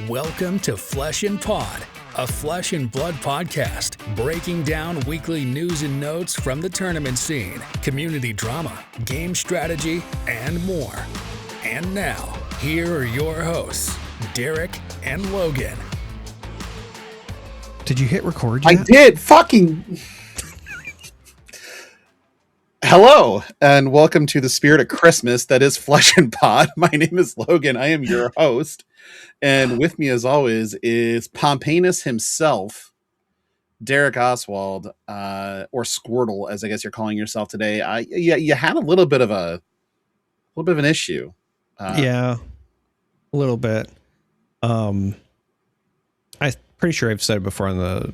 Welcome to Flesh and Pod, a flesh and blood podcast, breaking down weekly news and notes from the tournament scene, community drama, game strategy, and more. And now, here are your hosts, Darick and Logan. Did you hit record yet? I did. Fucking. Hello, and welcome to the spirit of Christmas that is Flesh and Pod. My name is Logan. I am your host. And with me, as always, is Pompeianus himself, Darick Oswald, or Squirtle, as I guess you're calling yourself today. You had a little bit of an issue. Yeah, a little bit. I'm pretty sure I've said it before on the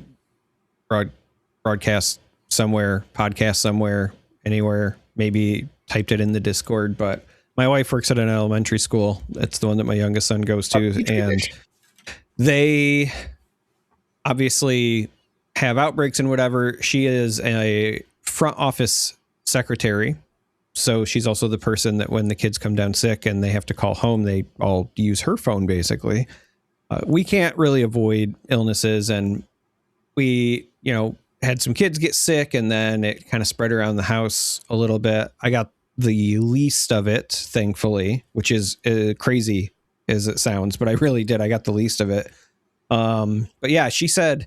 broadcast somewhere, podcast somewhere, anywhere. Maybe typed it in the Discord, but my wife works at an elementary school. It's the one that my youngest son goes to, and they obviously have outbreaks and whatever. She is a front office secretary, so she's also the person that when the kids come down sick and they have to call home, they all use her phone, basically. We can't really avoid illnesses, and we, had some kids get sick, and then it kind of spread around the house a little bit. I got the least of it, thankfully, which is crazy as it sounds, but I really did. I got the least of it. But yeah, she said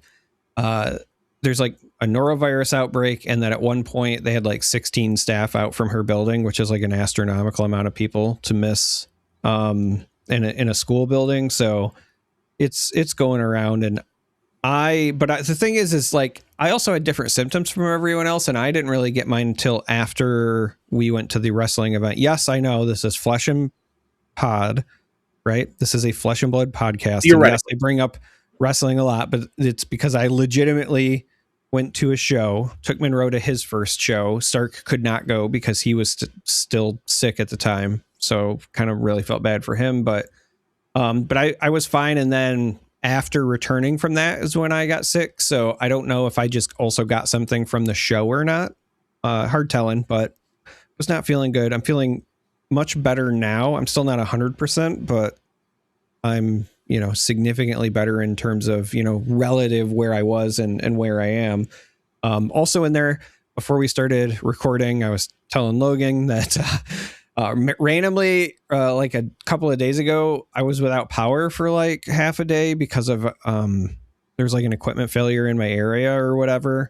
there's like a norovirus outbreak, and that at one point they had like 16 staff out from her building, which is like an astronomical amount of people to miss in a school building. So it's going around, and the thing is like, I also had different symptoms from everyone else, and I didn't really get mine until after we went to the wrestling event. Yes, I know this is Flesh and Pod, right? This is a Flesh and Blood podcast. You're right. Yes, I bring up wrestling a lot, but it's because I legitimately went to a show, took Monroe to his first show. Stark could not go because he was still sick at the time. So kind of really felt bad for him, but I was fine. And then after returning from that is when I got sick. So I don't know if I just also got something from the show or not. Hard telling, but was not feeling good. I'm feeling much better now. I'm still not 100%, but I'm, significantly better in terms of, relative where I was and where I am. Also in there, before we started recording, I was telling Logan that randomly, like a couple of days ago, I was without power for like half a day because of there's like an equipment failure in my area or whatever.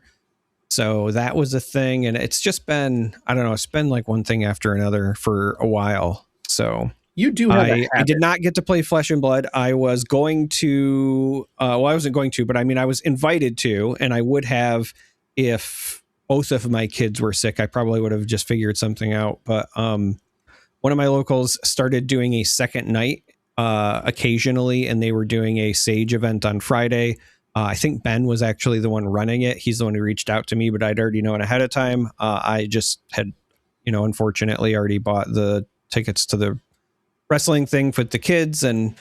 So that was a thing, and it's just been, I don't know, it's been like one thing after another for a while. So you do have I did not get to play Flesh and Blood. I was going to, I wasn't going to, but I mean, I was invited to, and I would have if both of my kids were sick. I probably would have just figured something out. But one of my locals started doing a second night occasionally, and they were doing a Sage event on Friday. I think Ben was actually the one running it. He's the one who reached out to me, but I'd already known ahead of time. I just had, unfortunately already bought the tickets to the wrestling thing with the kids, and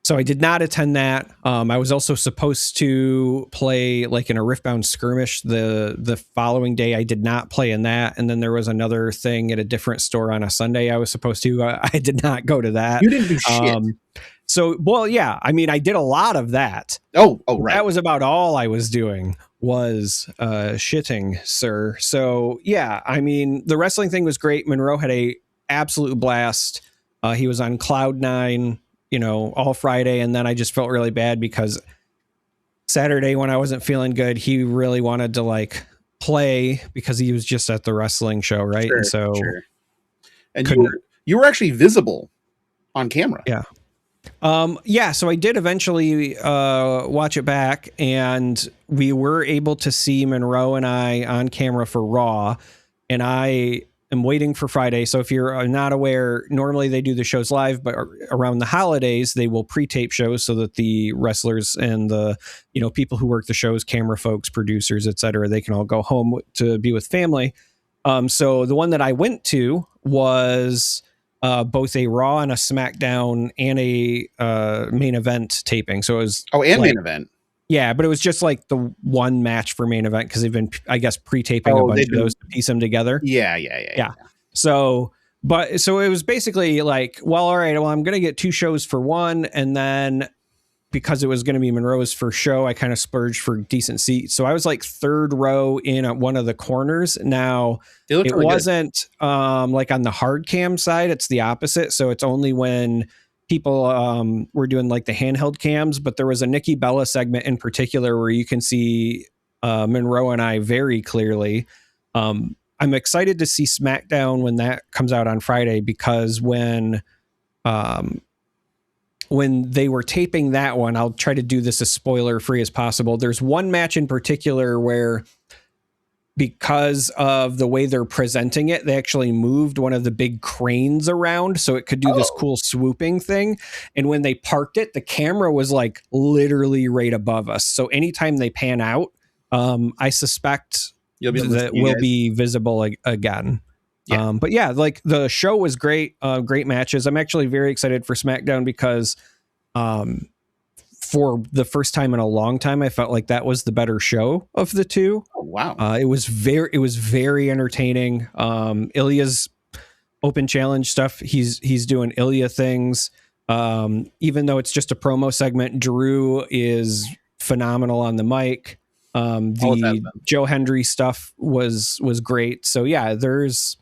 so I did not attend that. I was also supposed to play like in a Riftbound skirmish the following day. I did not play in that, and then there was another thing at a different store on a Sunday I was supposed to. I did not go to that. You didn't do shit. So, well, yeah, I mean, I did a lot of that. Oh, right. That was about all I was doing was shitting, sir. So, yeah, I mean, the wrestling thing was great. Monroe had a absolute blast. He was on cloud nine, all Friday. And then I just felt really bad because Saturday when I wasn't feeling good, he really wanted to like play because he was just at the wrestling show. Right. Sure, and so, and you were actually visible on camera. Yeah. So I did eventually watch it back, and we were able to see Monroe and I on camera for Raw, and I am waiting for Friday. So if you're not aware, normally they do the shows live, but around the holidays, they will pre-tape shows so that the wrestlers and the, people who work the shows, camera folks, producers, etc., they can all go home to be with family. So the one that I went to was both a Raw and a SmackDown and a main event taping. So it was main event. Yeah, but it was just like the one match for main event because they've been, I guess, pre-taping a bunch of those to piece them together. Yeah. So it was basically like, well, all right, well, I'm going to get two shows for one, and then because it was going to be Monroe's first show, I kind of splurged for decent seats. So I was like third row in at one of the corners. Now it really wasn't like on the hard cam side. It's the opposite. So it's only when people were doing like the handheld cams, but there was a Nikki Bella segment in particular where you can see Monroe and I very clearly. I'm excited to see SmackDown when that comes out on Friday, because when they were taping that one, I'll try to do this as spoiler free as possible. There's one match in particular where, because of the way they're presenting it, they actually moved one of the big cranes around so it could do this cool swooping thing. And when they parked it, the camera was like literally right above us. So anytime they pan out, I suspect that will be visible again. Yeah. But yeah, like the show was great, great matches. I'm actually very excited for SmackDown because for the first time in a long time, I felt like that was the better show of the two. Oh, wow. It was very entertaining. Ilya's open challenge stuff, he's doing Ilya things. Even though it's just a promo segment, Drew is phenomenal on the mic. The Joe Hendry stuff was great. So yeah, there's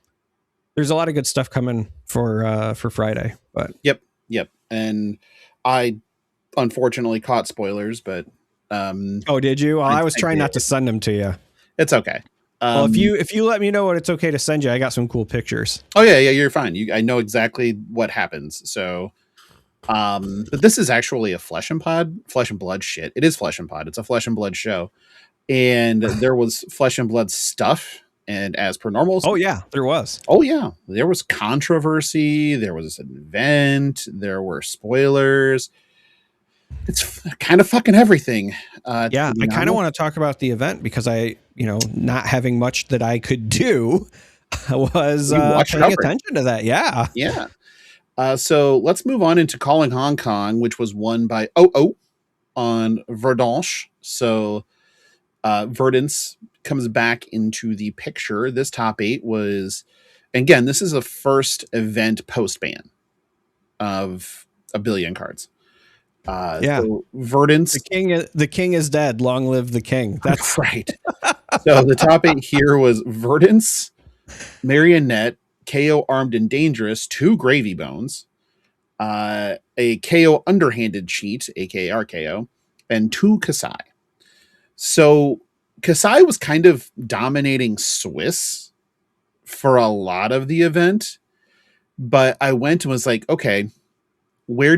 a lot of good stuff coming for Friday. But yep. And I unfortunately caught spoilers, but oh, did you? Well, I was trying not to send them to you. It's okay. Well, if you let me know what it's okay to send you, I got some cool pictures. Oh yeah, you're fine. I know exactly what happens. So, but this is actually a flesh and blood shit. It is flesh and pod. It's a flesh and blood show, and there was flesh and blood stuff. And as per normal, oh yeah, there was. Oh yeah, there was controversy. There was an event. There were spoilers. It's kind of fucking everything. Yeah, I kind of want to talk about the event because not having much that I could do, was paying attention to that. Yeah. Yeah. So let's move on into Calling Hong Kong, which was won by OO on Verdansk. So Verdance comes back into the picture. This top 8 was, again, this is a first event post-ban of a billion cards. So Verdance, the king is dead. Long live the king. That's right. So the top 8 here was Verdance, Marionette, KO Armed and Dangerous, 2 Gravy Bones, a KO Underhanded Cheat, aka RKO, and 2 Kasai. So Kasai was kind of dominating Swiss for a lot of the event, but I went and was like, okay, where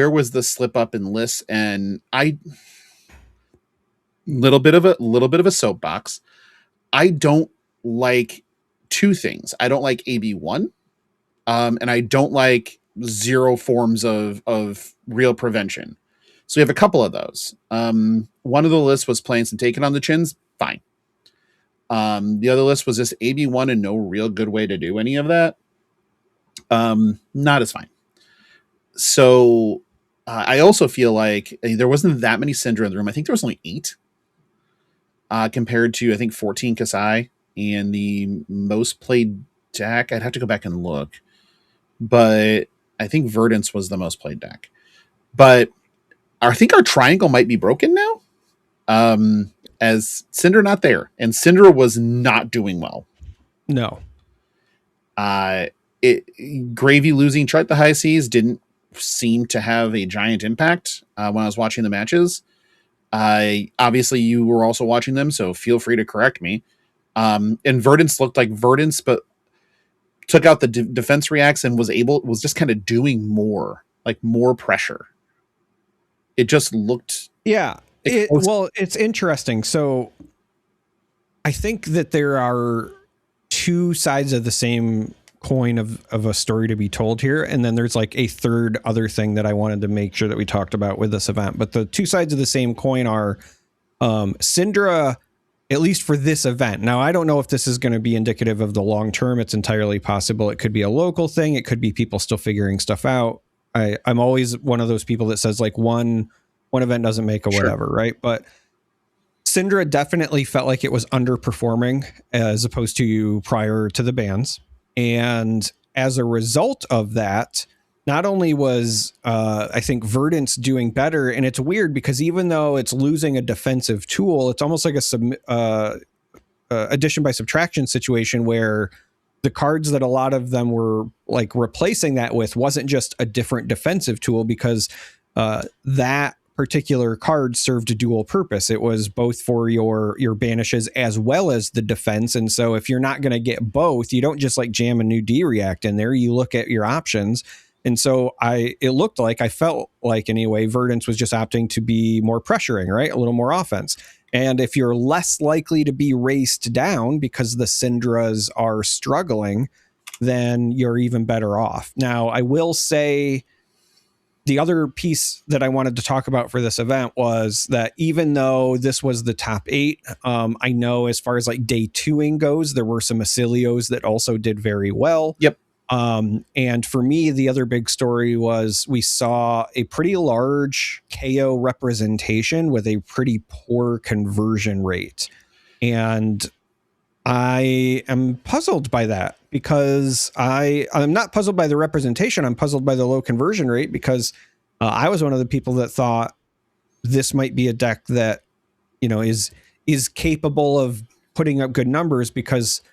was the slip up in lists? And little bit of a soapbox. I don't like 2 things. I don't like AB1, and I don't like 0 forms of real prevention. So we have a couple of those. One of the lists was playing some Taken on the Chins. Fine. The other list was just AB1 and no real good way to do any of that. Not as fine. So I also feel like there wasn't that many Syndra in the room. I think there was only 8 compared to, I think, 14 Kasai, and the most played deck. I'd have to go back and look, but I think Verdance was the most played deck. But I think our triangle might be broken now, as Syndra not there, and Syndra was not doing well. No. Gravy losing Chart the High Seas didn't seem to have a giant impact when I was watching the matches. Obviously you were also watching them, so feel free to correct me. And Verdance looked like Verdance, but took out the defense reacts and was just kind of doing more pressure. It just looked. Yeah. It's interesting. So I think that there are 2 sides of the same coin of a story to be told here. And then there's like a third other thing that I wanted to make sure that we talked about with this event. But the 2 sides of the same coin are Syndra, at least for this event. Now, I don't know if this is going to be indicative of the long term. It's entirely possible. It could be a local thing. It could be people still figuring stuff out. I'm always one of those people that says like one event doesn't make a whatever, sure, right? But Syndra definitely felt like it was underperforming as opposed to prior to the bans. And as a result of that, not only was I think Verdant's doing better, and it's weird because even though it's losing a defensive tool, it's almost like a addition by subtraction situation where the cards that a lot of them were like replacing that with wasn't just a different defensive tool, because that particular card served a dual purpose. It was both for your banishes as well as the defense. And so if you're not going to get both, you don't just like jam a new D react in there. You look at your options. And so I felt like anyway, Verdance was just opting to be more pressuring, right? A little more offense. And if you're less likely to be raced down because the Syndras are struggling, then you're even better off. Now, I will say the other piece that I wanted to talk about for this event was that even though this was the top 8, I know as far as like day 2ing goes, there were some Acilios that also did very well. Yep. And for me, the other big story was we saw a pretty large KO representation with a pretty poor conversion rate. And I am puzzled by that, because I'm not puzzled by the representation. I'm puzzled by the low conversion rate, because I was one of the people that thought this might be a deck that, is capable of putting up good numbers, because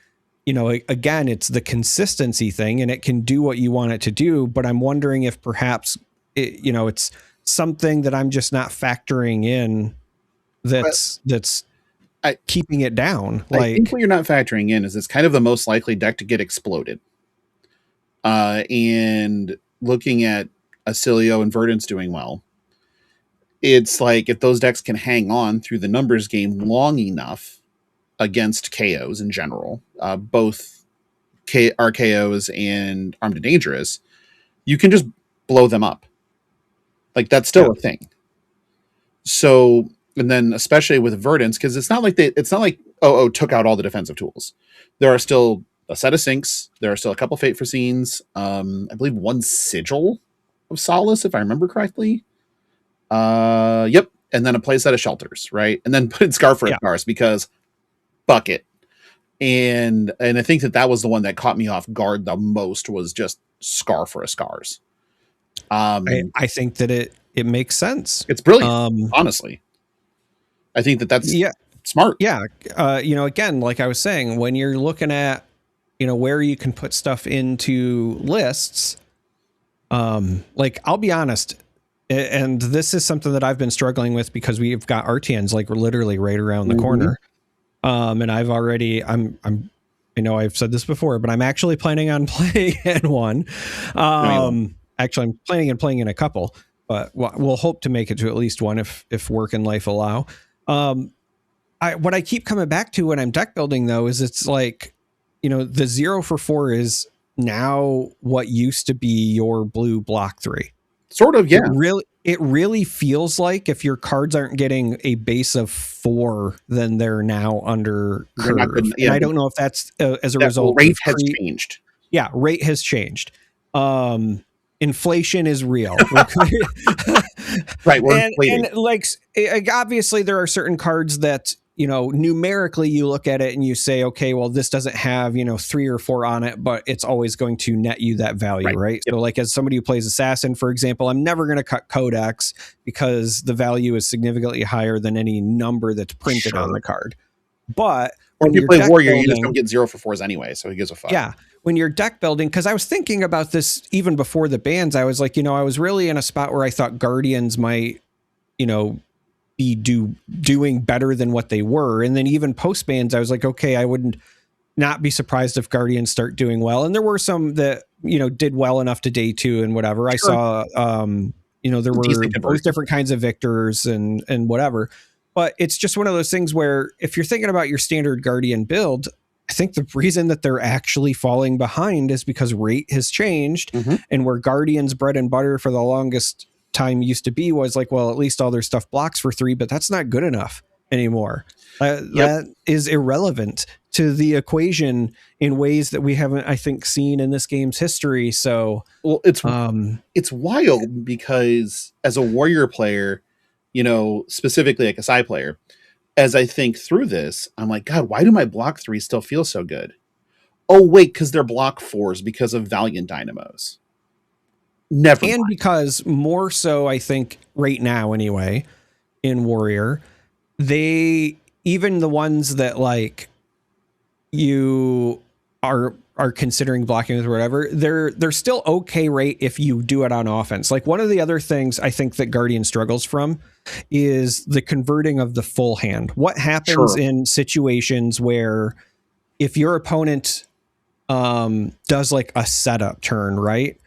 again, it's the consistency thing and it can do what you want it to do. But I'm wondering if perhaps it's something that I'm just not factoring in that's keeping it down. I think what you're not factoring in is it's kind of the most likely deck to get exploded. And looking at Acilio and Verdance doing well, it's like if those decks can hang on through the numbers game long enough against KOs in general, both RKOs and Armed and Dangerous, you can just blow them up. Like, that's still a thing. So, and then especially with Verdance, because it's not like took out all the defensive tools. There are still a set of sinks. There are still a couple Fate Foreseens. I believe one Sigil of Solace, if I remember correctly. Yep. And then a play set of Shelters, right? And then put in Scar for Scars, because bucket. And I think that was the one that caught me off guard the most, was just Scar for a Scars. I think that it makes sense. It's brilliant, honestly. I think that's smart. Yeah. Again, like I was saying, when you're looking at, where you can put stuff into lists, like, I'll be honest, and this is something that I've been struggling with because we've got RTNs like literally right around the corner. And I've said this before, but I'm actually planning on playing in one. Actually, I'm planning on playing in a couple, but we'll hope to make it to at least one if work and life allow. What I keep coming back to when I'm deck building, though, is it's like, the 0 for 4 is now what used to be your blue block 3. Sort of, yeah. It really feels like if your cards aren't getting a base of 4, then they're now under curve. And I don't know if that's as a result. Rate has changed. Yeah, rate has changed. Inflation is real. Right. And like, obviously there are certain cards that, numerically you look at it and you say, okay, well, this doesn't have, 3 or 4 on it, but it's always going to net you that value, right? Yep. So like, as somebody who plays Assassin, for example, I'm never going to cut Codex because the value is significantly higher than any number that's printed on the card. But when you play Warrior, you just don't get 0 for 4s anyway, so he gives a fuck. Yeah. When you're deck building, because I was thinking about this even before the bans, I was like, I was really in a spot where I thought Guardians might, be doing better than what they were. And then even post bans, I was like, okay, I wouldn't not be surprised if Guardians start doing well. And there were some that, did well enough to day 2 and whatever. I saw, there were both different kinds of victors and whatever. But it's just one of those things where if you're thinking about your standard Guardian build, I think the reason that they're actually falling behind is because rate has changed, and where Guardians bread and butter for the longest time used to be was like, well, at least all their stuff blocks for 3, but that's not good enough anymore. That is irrelevant to the equation in ways that we haven't, I think, seen in this game's history. So, well, it's wild because as a Warrior player, specifically like a Psy player, as I think through this, I'm like, God, why do my block 3s still feel so good? Oh, wait, because they're block 4s because of Valiant Dynamos. Never And mind. because more so, I think right now anyway, in Warrior, even the ones that like you are considering blocking with or whatever, they're still okay rate if you do it on offense. Like one of the other things I think that Guardian struggles from is the converting of the full hand. What happens in situations where if your opponent does like a setup turn, right?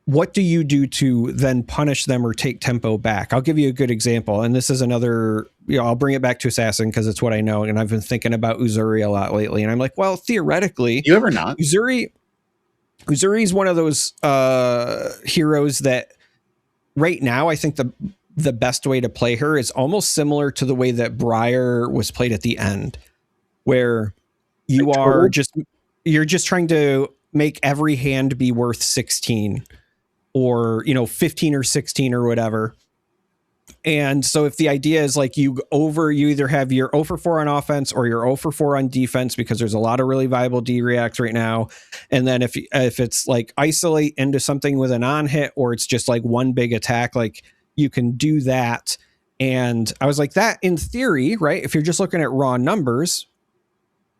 What do you do to then punish them or take tempo back? I'll give you a good example. And this is another, I'll bring it back to Assassin because it's what I know. And I've been thinking about Uzuri a lot lately. And I'm like, well, theoretically, You ever not? Uzuri is one of those heroes that right now, I think the best way to play her is almost similar to the way that Briar was played at the end, where you're just trying to make every hand be worth 16 or 15 or 16 or whatever. And so if the idea is like you either have your 0 for 4 on offense or your 0 for 4 on defense, because there's a lot of really viable D reacts right now. And then if it's like isolate into something with an on hit, or it's just like one big attack, like you can do that. And I was like, that in theory, right? If you're just looking at raw numbers,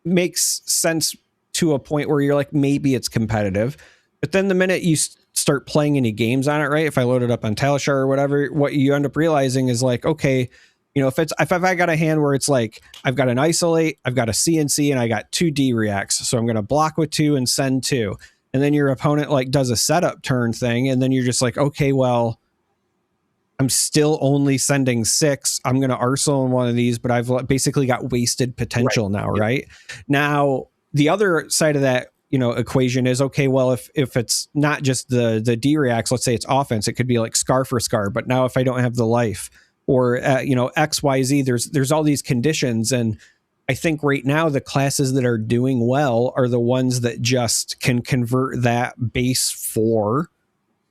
makes sense to a point where you're like, maybe it's competitive. But then the minute you start playing any games on it, right? If I load it up on Talishar or whatever, what you end up realizing is like, okay, if I got a hand where it's like, I've got an isolate, I've got a CNC, and I got 2 D reacts. So I'm going to block with 2 and send 2. And then your opponent like does a setup turn thing. And then you're just like, okay, well, I'm still only sending 6. I'm going to Arsenal in one of these, but I've basically got wasted potential now, right? Now, the other side of that, equation is, okay, well, if it's not just the D reacts, let's say it's offense, it could be like scar for scar. But now if I don't have the life or, X, Y, Z, there's all these conditions. And I think right now the classes that are doing well are the ones that just can convert that base 4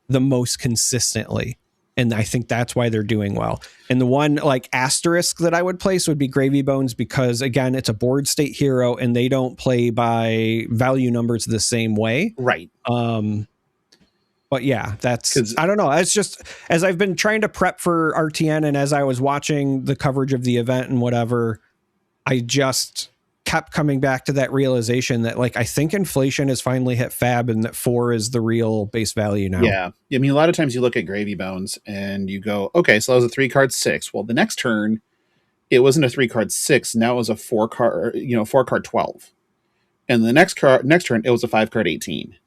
the most consistently. And I think that's why they're doing well. And the one like asterisk that I would place would be Gravy Bones, because again, it's a board state hero and they don't play by value numbers the same way. Right. But yeah, I don't know. It's just, as I've been trying to prep for RTN and as I was watching the coverage of the event and whatever, I just kept coming back to that realization that like, I think inflation has finally hit Fab and that 4 is the real base value now. Yeah. I mean, a lot of times you look at Gravy Bones and you go, okay, so that was a 3-card 6. Well, the next turn, it wasn't a 3-card 6. Now it was a 4-card 12. And the next turn, it was a 5-card 18.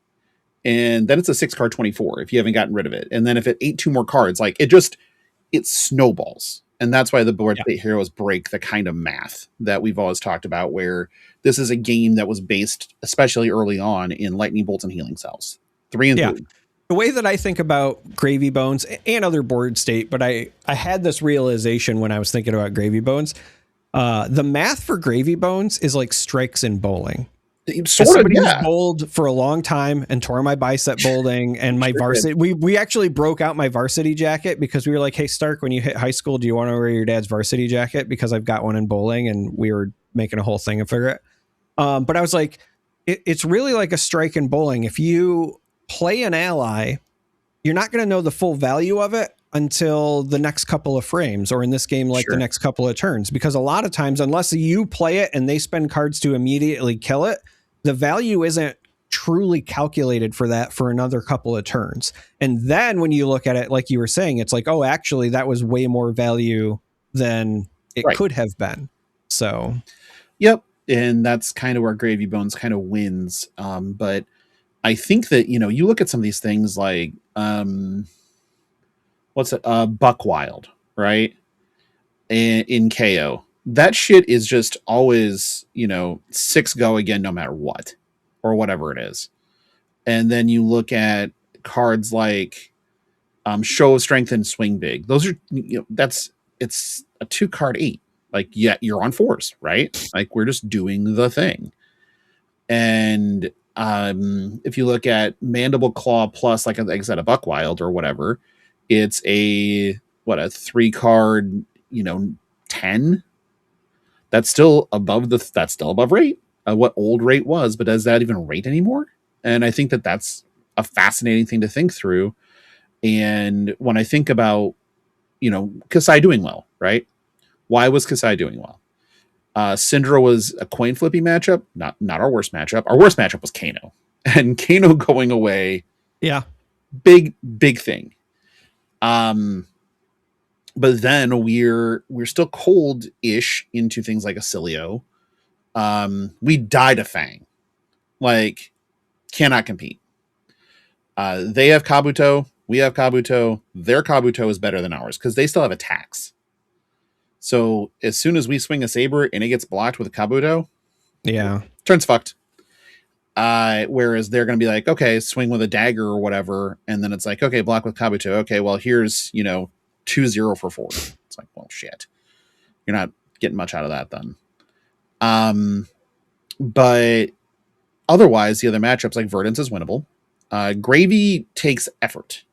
And then it's a 6-card 24 if you haven't gotten rid of it. And then if it ate 2 more cards, like it snowballs. And that's why the board state heroes break the kind of math that we've always talked about, where this is a game that was based, especially early on, in lightning bolts and healing cells. 3 and 3. The way that I think about Gravy Bones and other board state, but I had this realization when I was thinking about Gravy Bones. The math for Gravy Bones is like strikes in bowling. Somebody who's bowled for a long time and tore my bicep bowling and my varsity. We actually broke out my varsity jacket because we were like, hey, Stark, when you hit high school, do you want to wear your dad's varsity jacket? Because I've got one in bowling, and we were making a whole thing of it. But I was like, it's really like a strike in bowling. If you play an ally, you're not going to know the full value of it until the next couple of frames, or in this game, like the next couple of turns, because a lot of times, unless you play it and they spend cards to immediately kill it, the value isn't truly calculated for that for another couple of turns. And then when you look at it, like you were saying, it's like, oh, actually that was way more value than it could have been. So, yep. And that's kind of where Gravy Bones kind of wins. But I think that, you look at some of these things like, Buck Wild, right? In KO. That shit is just always, 6 go again, no matter what, or whatever it is. And then you look at cards like Show of Strength and Swing Big. Those are, it's a 2-card 8. Like, yeah, you're on 4s, right? Like, we're just doing the thing. And if you look at Mandible Claw plus, like I said, a Buck Wild or whatever, it's a 3-card, 10. That's still above rate, what old rate was, but does that even rate anymore? And I think that's a fascinating thing to think through. And when I think about, Kasai doing well, right? Why was Kasai doing well? Syndra was a coin flippy matchup, not our worst matchup. Our worst matchup was Kano, and Kano going away. Yeah. Big thing. But then we're still cold-ish into things like Acilio. We died a Fang. Like, cannot compete. They have Kabuto. We have Kabuto. Their Kabuto is better than ours because they still have attacks. So as soon as we swing a Saber and it gets blocked with a Kabuto, turn's fucked. Whereas they're going to be like, okay, swing with a dagger or whatever. And then it's like, okay, block with Kabuto. Okay, well, here's, 2-0 for 4. It's like, well, shit. You're not getting much out of that then. But otherwise, the other matchups like Verdance is winnable. Gravy takes effort,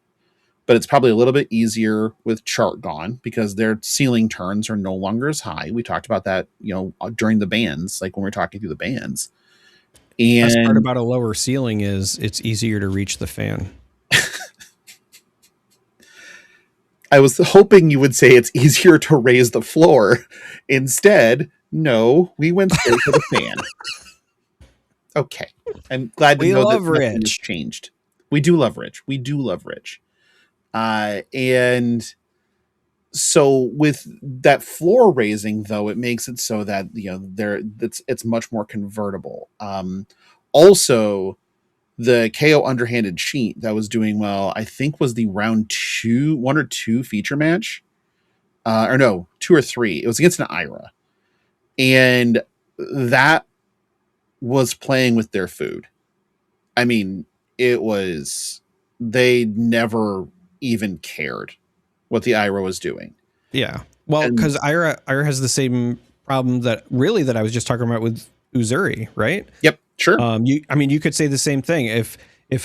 but it's probably a little bit easier with Chart gone because their ceiling turns are no longer as high. We talked about that, during the bans, like when we're talking through the bans. And the best part about a lower ceiling is it's easier to reach the fan. I was hoping you would say it's easier to raise the floor. Instead, no, we went straight to the fan. Okay. I'm glad to know that nothing has changed. We do love Rich. And so with that floor raising, though, it makes it so that, it's much more convertible. Also, the KO underhanded cheat that was doing well, I think was the round 1 or 2 feature match. Or no, 2 or 3. It was against an Ira. And that was playing with their food. I mean, they never even cared what the Ira was doing. Yeah. Well, because Ira has the same problem that I was just talking about with Uzuri, right? Yep, sure. You could say the same thing. If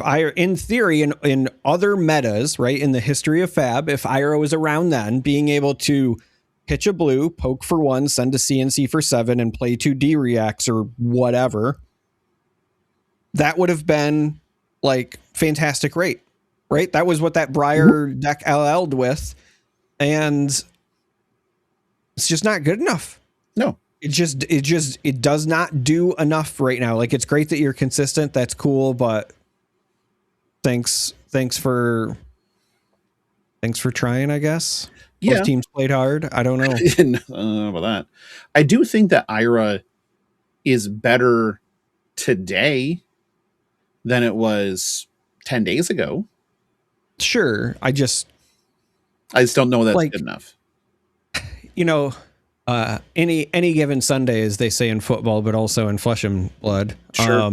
Ira, in theory, in other metas, right, in the history of Fab, if Ira was around then, being able to pitch a blue, poke for 1, send a CNC for 7, and play 2 D reacts or whatever, that would have been like fantastic rate, right? That was what that Briar deck LL'd with, and it's just not good enough. No. It does not do enough right now. Like, it's great that you're consistent. That's cool, but thanks for trying, I guess. Yeah. Both teams played hard. I don't know. I don't know about that. I do think that Ira is better today than it was 10 days ago. Sure. I just don't know that's good enough. Any given Sunday, as they say in football, but also in Flesh and Blood. Sure.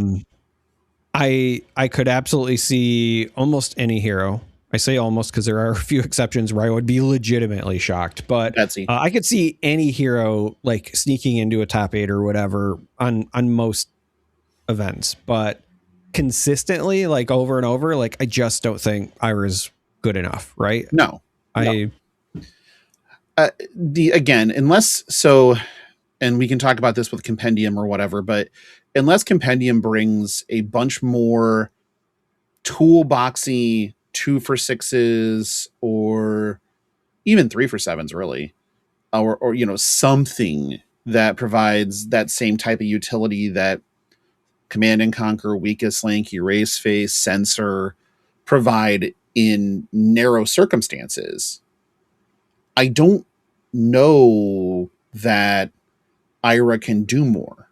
I could absolutely see almost any hero. I say almost because there are a few exceptions where I would be legitimately shocked, but I could see any hero like sneaking into a top 8 or whatever on most events, but consistently, like over and over, like I just don't think Ira's good enough, right? No. Unless and we can talk about this with Compendium or whatever, but unless Compendium brings a bunch more toolboxy 2 for 6s or even 3 for 7s, really, or something that provides that same type of utility that Command and Conquer, Weakest Link, Erase Face, Censor provide in narrow circumstances. I don't know that Ira can do more,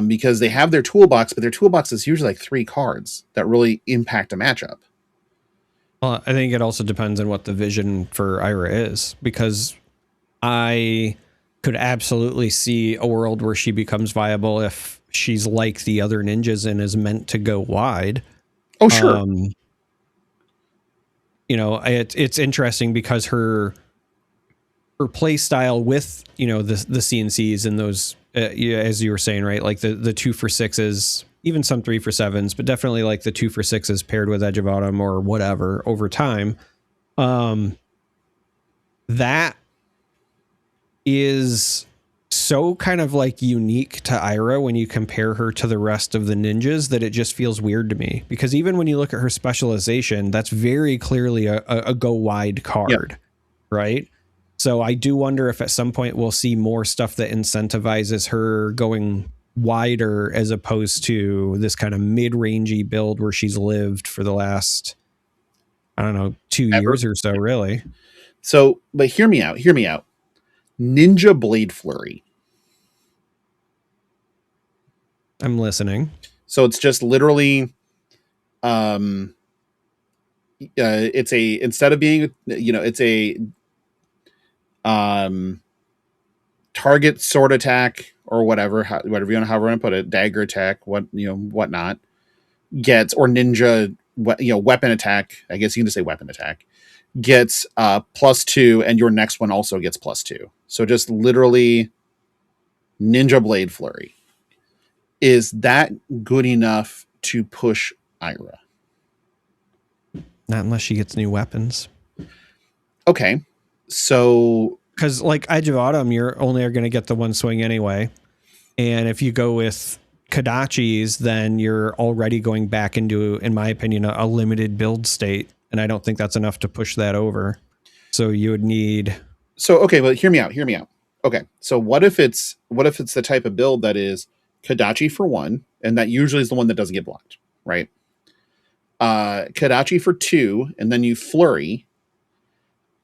because they have their toolbox, but their toolbox is usually like 3 cards that really impact a matchup. Well, I think it also depends on what the vision for Ira is, because I could absolutely see a world where she becomes viable if she's like the other ninjas and is meant to go wide. Oh, sure. It's interesting because her play style with, the CNCs and those, as you were saying, right? Like the 2 for 6s, even some 3 for 7s, but definitely like the 2 for 6s paired with Edge of Autumn or whatever over time. That is so kind of like unique to Ira when you compare her to the rest of the ninjas that it just feels weird to me, because even when you look at her specialization, that's very clearly a go wide card, right? So I do wonder if at some point we'll see more stuff that incentivizes her going wider as opposed to this kind of mid-rangey build where she's lived for the last, I don't know, 2 years or so, really. So, but hear me out. Ninja Blade Flurry. I'm listening. So it's just literally, it's a, instead of being, it's a target sword attack or whatever you want to put it, dagger attack, whatnot, gets, or ninja, weapon attack. I guess you can just say weapon attack, gets +2, and your next one also gets +2. So just literally Ninja Blade Flurry. Is that good enough to push Ira? Not unless she gets new weapons. Okay. So, because like Edge of Autumn, you're only going to get the one swing anyway. And if you go with Kodachi's, then you're already going back into, in my opinion, a limited build state. And I don't think that's enough to push that over. So you would need. So, okay, well, hear me out. Okay. So what if it's the type of build that is Kodachi for 1, and that usually is the one that doesn't get blocked, right? Kodachi for 2, and then you flurry.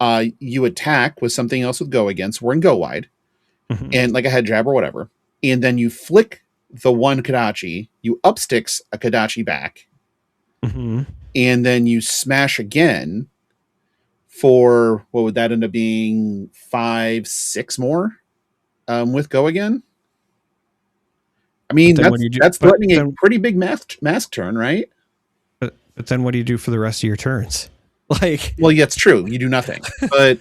You attack with something else with go against. We're in go wide, and like a head jab or whatever, and then you flick the one Kodachi. You upsticks a Kodachi back, and then you smash again for what would that end up being, 5, 6 more with go again. I mean, that's threatening a pretty big mask turn, right? But then what do you do for the rest of your turns? Like, well, yeah, it's true. You do nothing. But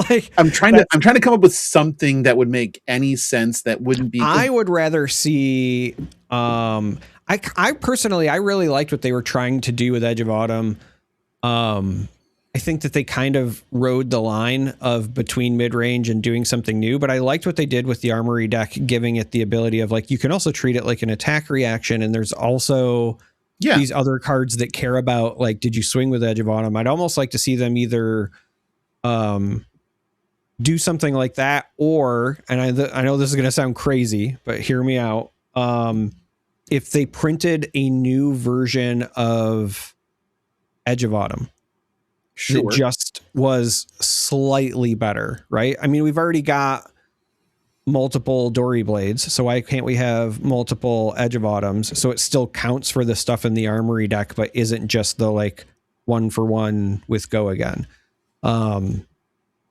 like, I'm trying to come up with something that would make any sense that wouldn't be. I would rather see. I personally, I really liked what they were trying to do with Edge of Autumn. I think that they kind of rode the line of between mid-range and doing something new, but I liked what they did with the armory deck, giving it the ability of like, you can also treat it like an attack reaction. And there's also these other cards that care about, like, did you swing with Edge of Autumn? I'd almost like to see them either do something like that, or, and I know this is going to sound crazy, but hear me out. If they printed a new version of Edge of Autumn, it just was slightly better, right? I mean, we've already got multiple Dory Blades, so why can't we have multiple Edge of Autumns? So it still counts for the stuff in the armory deck, but isn't just the like 1-for-1 with go again.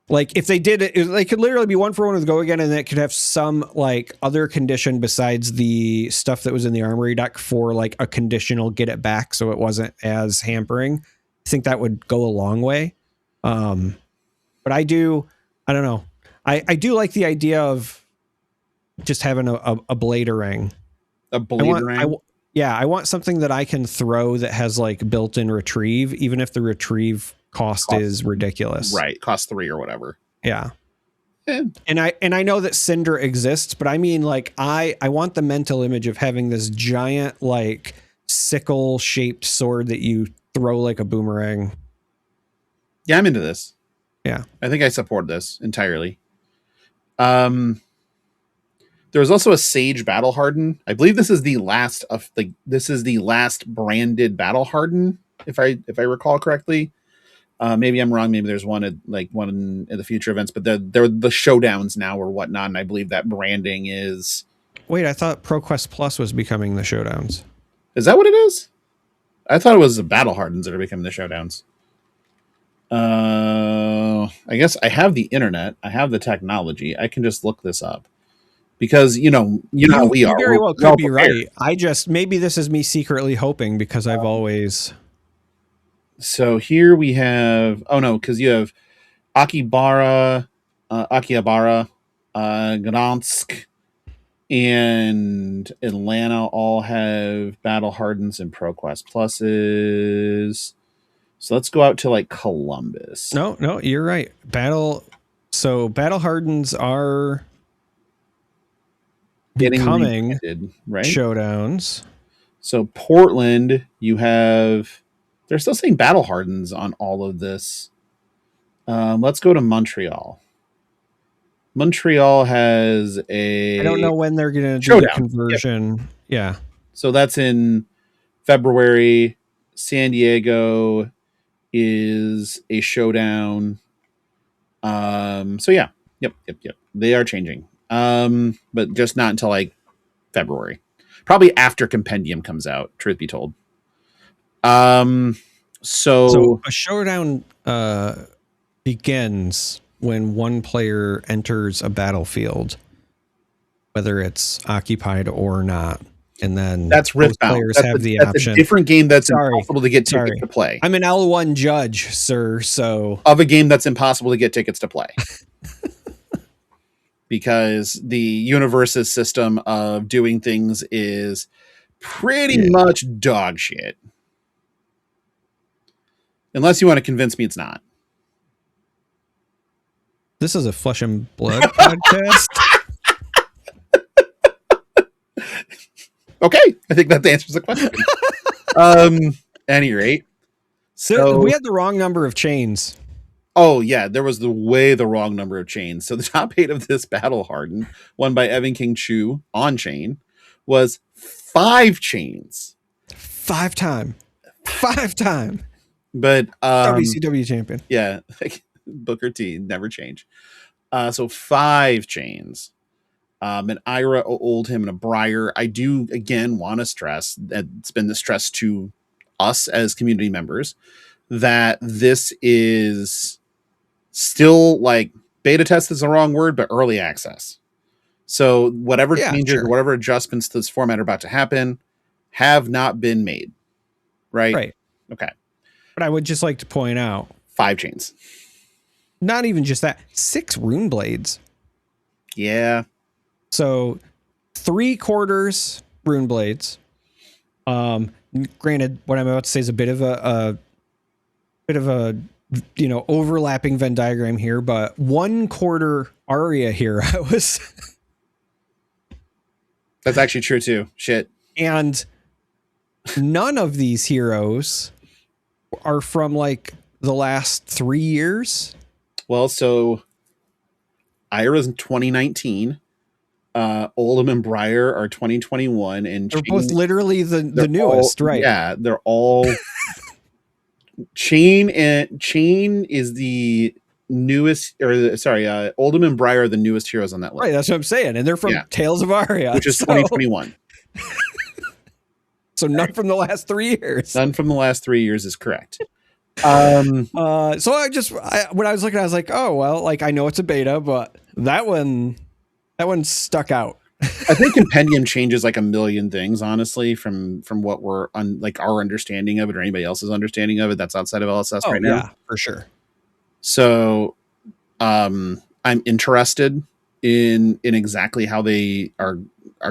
Like if they did it could literally be 1-for-1 with go again, and it could have some like other condition besides the stuff that was in the armory deck for like a conditional get it back, so it wasn't as hampering. I think that would go a long way. But I don't know. I do like the idea of just having a blader-ring. A blader-ring? I want something that I can throw that has like built-in retrieve, even if the retrieve cost is ridiculous. Right. Cost 3 or whatever. Yeah. And I know that Cinder exists, but I mean, like, I want the mental image of having this giant, like, sickle-shaped sword that you throw like a boomerang. Yeah, I'm into this. Yeah. I think I support this entirely. There was also a Sage Battle Harden. I believe this is the last branded Battle Harden, if I recall correctly. Maybe I'm wrong. Maybe there's one in the future events, but they're the showdowns now or whatnot. And I believe that branding is. Wait, I thought ProQuest Plus was becoming the showdowns. Is that what it is? I thought it was the Battle Hardens that are becoming the showdowns. I guess I have the internet. I have the technology. I can just look this up. Because you know how we are. You very well could be right. Maybe this is me secretly hoping, because I've always. So here we have. Oh no, because you have Akihabara, Gdansk, and Atlanta all have Battle Hardens and ProQuest Pluses. So let's go out to like Columbus. No, you're right. Battle Hardens are. becoming rebranded, right? showdowns. So Portland, you have, they're still saying battle hardens on all of this. Let's go to Montreal. Montreal has a I don't know when they're going to do the conversion. Yep. Yeah. So that's in February. San Diego is a showdown. So yeah. Yep. They are changing. But just not until like February. Probably after Compendium comes out, truth be told. So a showdown begins when one player enters a battlefield, whether it's occupied or not, and then that's Riftbound. Players have the option. A different game that's impossible to get tickets to play. I'm an L1 judge, sir. So of a game that's impossible to get tickets to play. Because the universe's system of doing things is pretty much dog shit. Unless you want to convince me it's not. This is a Flesh and Blood podcast. Okay, I think that answers the question. Any rate, so we had the wrong number of chains. Oh yeah, there was the wrong number of chains. So the top 8 of this Battle Harden, won by Evan King Chu on chain, was 5 chains. 5 time. But WCW champion. Yeah, Booker T, never change. So 5 chains. An Ira, Oldhim, and a Briar. I do again want to stress that it's been the stress to us as community members that this is still like beta test is the wrong word, but early access. So whatever changes or whatever adjustments to this format are about to happen have not been made. Right. Okay. But I would just like to point out 5 chains. Not even just that, 6 rune blades. Yeah. So 3/4 rune blades. Granted, what I'm about to say is a bit of a overlapping Venn diagram here, but 1/4 Aria here. That's actually true too. Shit. And none of these heroes are from like the last 3 years. Well, so Ira's in 2019. Oldhim and Briar are 2021, and they're both literally the newest, right? Yeah, they're all Chain is the newest, Oldhim and Briar are the newest heroes on that list. Right, that's what I'm saying, and they're from Tales of Aria, which is 2021. So none from the last 3 years. None from the last 3 years is correct. So when I was looking, I was like, oh well, like I know it's a beta, but that one stuck out. I think Compendium changes like a million things, honestly, from what we're like our understanding of it or anybody else's understanding of it that's outside of LSS right now. Yeah, for sure. So I'm interested in exactly how they are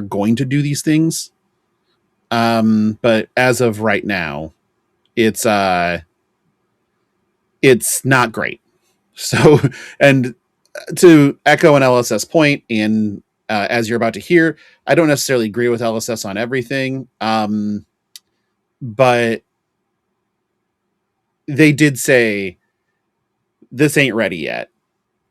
going to do these things. But as of right now, it's not great. So, and to echo an LSS point, and as you're about to hear, I don't necessarily agree with LSS on everything. But they did say this ain't ready yet.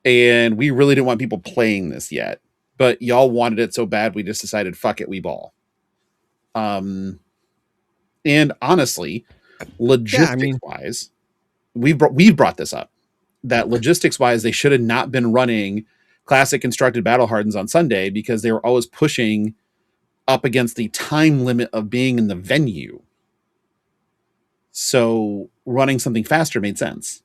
And we really didn't want people playing this yet, but y'all wanted it so bad. We just decided, fuck it, we ball. And honestly, logistics wise, we've brought this up that logistics wise, they should have not been running classic constructed battle hardens on Sunday because they were always pushing up against the time limit of being in the venue. So running something faster made sense.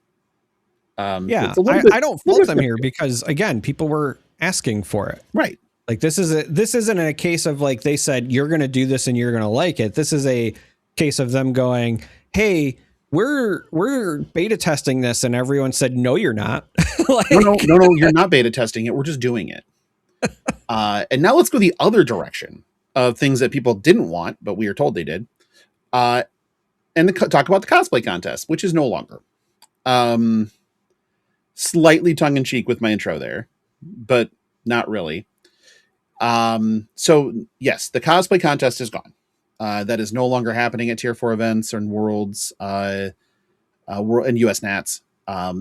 I don't fault them here because again, people were asking for it. Right. Like this isn't a case of like they said you're going to do this and you're going to like it. This is a case of them going, "Hey, we're beta testing this," and everyone said, "No, you're not." No, you're not beta testing it. We're just doing it. And now let's go the other direction of things that people didn't want, but we are told they did. And talk about the cosplay contest, which is no longer. Slightly tongue in cheek with my intro there, but not really. So yes, the cosplay contest is gone. That is no longer happening at Tier 4 events and Worlds, World and US Nats.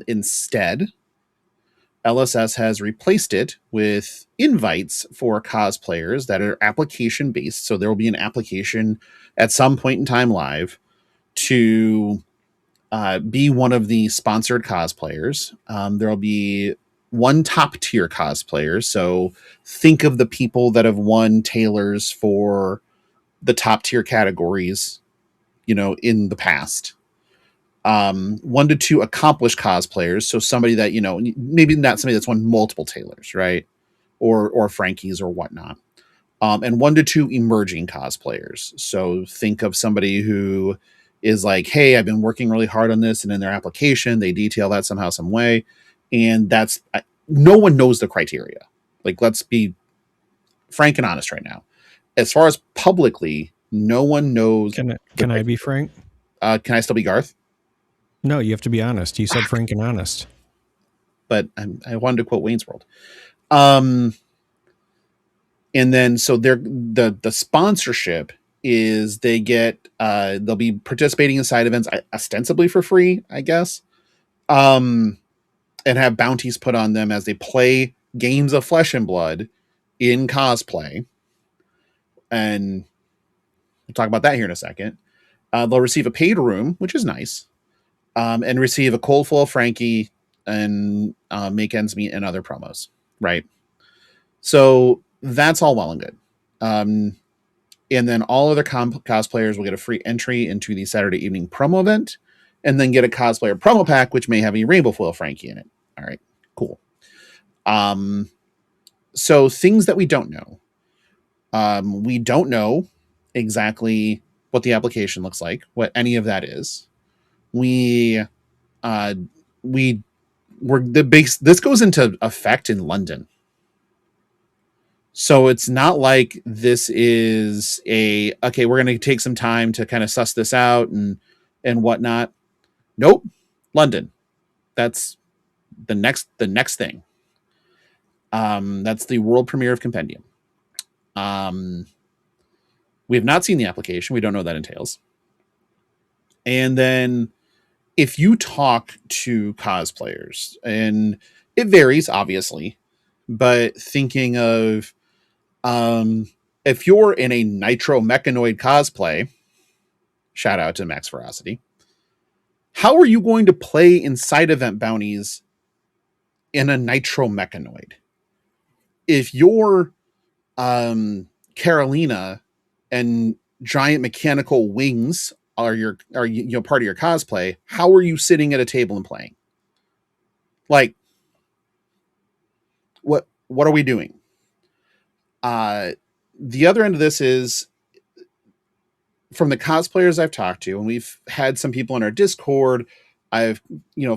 Instead, LSS has replaced it with invites for cosplayers that are application based. So there will be an application at some point in time live to be one of the sponsored cosplayers. There will be one top tier cosplayer. So think of the people that have won tailors for the top tier categories, in the past. 1 to 2 accomplished cosplayers. So somebody that, maybe not somebody that's won multiple tailors, right? Or Frankies or whatnot. And 1 to 2 emerging cosplayers. So think of somebody who is like, hey, I've been working really hard on this, and in their application, they detail that somehow, some way. And that's, no one knows the criteria. Like, let's be frank and honest right now. As far as publicly, no one knows. Can I be frank? Can I still be Garth? No, you have to be honest. You said frank and honest. But I wanted to quote Wayne's World. And then, so the sponsorship is they get, they'll be participating in side events ostensibly for free, I guess. And have bounties put on them as they play games of Flesh and Blood in cosplay. And we'll talk about that here in a second. They'll receive a paid room, which is nice. And receive a cold full of Frankie and make ends meet and other promos. Right. So that's all well and good. And then all other cosplayers will get a free entry into the Saturday evening promo event, and then get a cosplayer promo pack, which may have a rainbow foil Frankie in it. All right, cool. So things that we don't know. We don't know exactly what the application looks like, what any of that is. This goes into effect in London. So it's not like this is okay, we're going to take some time to kind of suss this out and whatnot. Nope. London. That's the next thing. That's the world premiere of Compendium. We have not seen the application. We don't know what that entails. And then if you talk to cosplayers, and it varies, obviously, but thinking of, if you're in a Nitro Mechanoid cosplay, shout out to Max Ferocity, how are you going to play in side event bounties in a Nitro Mechanoid? If you're Carolina and giant mechanical wings are part of your cosplay, how are you sitting at a table and playing? Like, what are we doing? The other end of this is, from the cosplayers I've talked to, and we've had some people in our Discord, I've,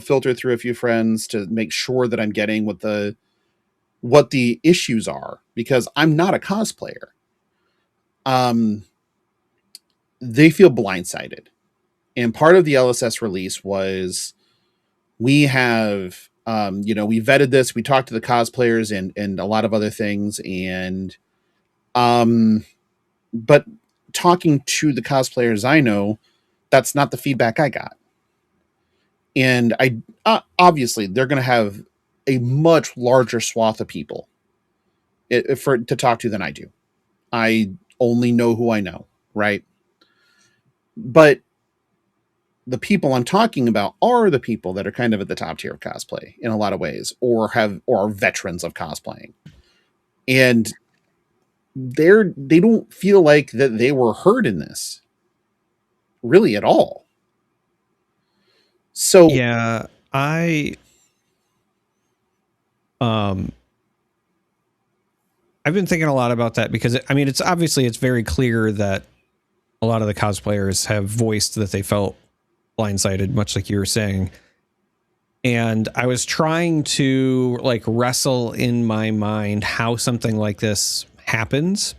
filtered through a few friends to make sure that I'm getting what the issues are, because I'm not a cosplayer. They feel blindsided. And part of the LSS release was, we have, we vetted this, we talked to the cosplayers and a lot of other things. And, but talking to the cosplayers I know, that's not the feedback I got. And obviously they're going to have a much larger swath of people to talk to than I do. I only know who I know, right? But the people I'm talking about are the people that are kind of at the top tier of cosplay in a lot of ways, or are veterans of cosplaying. And they don't feel like that they were heard in this really at all. So yeah, I've been thinking a lot about that, because it's very clear that a lot of the cosplayers have voiced that they felt blindsided, much like you were saying. And I was trying to wrestle in my mind how something like this happens.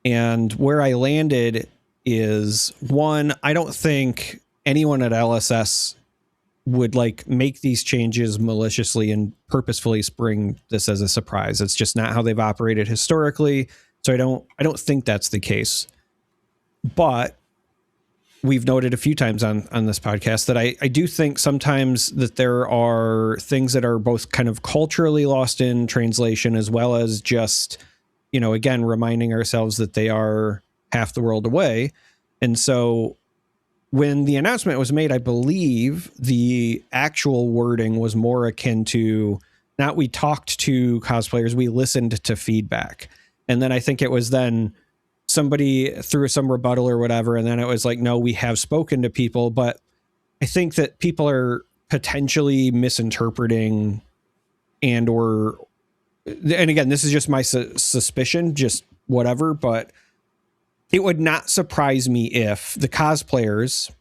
And where I landed is, one, I don't think anyone at LSS would like make these changes maliciously and purposefully spring this as a surprise. It's just not how they've operated historically. So I don't think that's the case. But we've noted a few times on this podcast that I do think sometimes that there are things that are both kind of culturally lost in translation, as well as just, you know, again, reminding ourselves that they are half the world away. And so when the announcement was made, I believe the actual wording was more akin to, not we talked to cosplayers, we listened to feedback. And then I think it was then somebody threw some rebuttal or whatever. And then it was like, no, we have spoken to people. But I think that people are potentially misinterpreting and again, this is just my suspicion, just whatever, but it would not surprise me if the cosplayers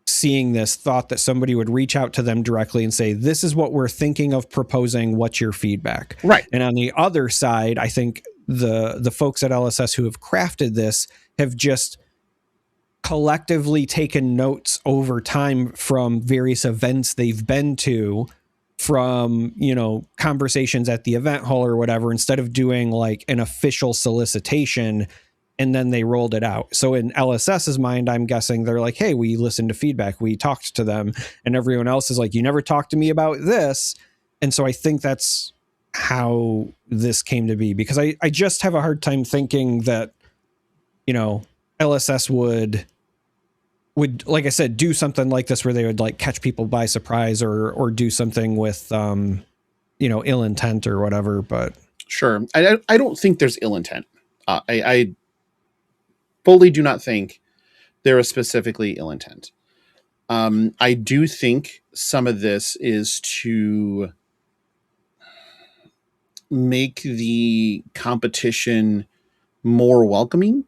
seeing this thought that somebody would reach out to them directly and say, this is what we're thinking of proposing. What's your feedback? Right. And on the other side, I think the folks at LSS who have crafted this have just collectively taken notes over time from various events they've been to, from, you know, conversations at the event hall or whatever, instead of doing like an official solicitation, and then they rolled it out. So in LSS's mind, I'm guessing they're like, hey, we listened to feedback, we talked to them, and everyone else is like, you never talked to me about this. And so I think that's how this came to be, because I just have a hard time thinking that, you know, LSS would, like I said, do something like this where they would like catch people by surprise or do something with, you know, ill intent or whatever. But sure. I don't think there's ill intent. I fully do not think there is specifically ill intent. I do think some of this is to make the competition more welcoming.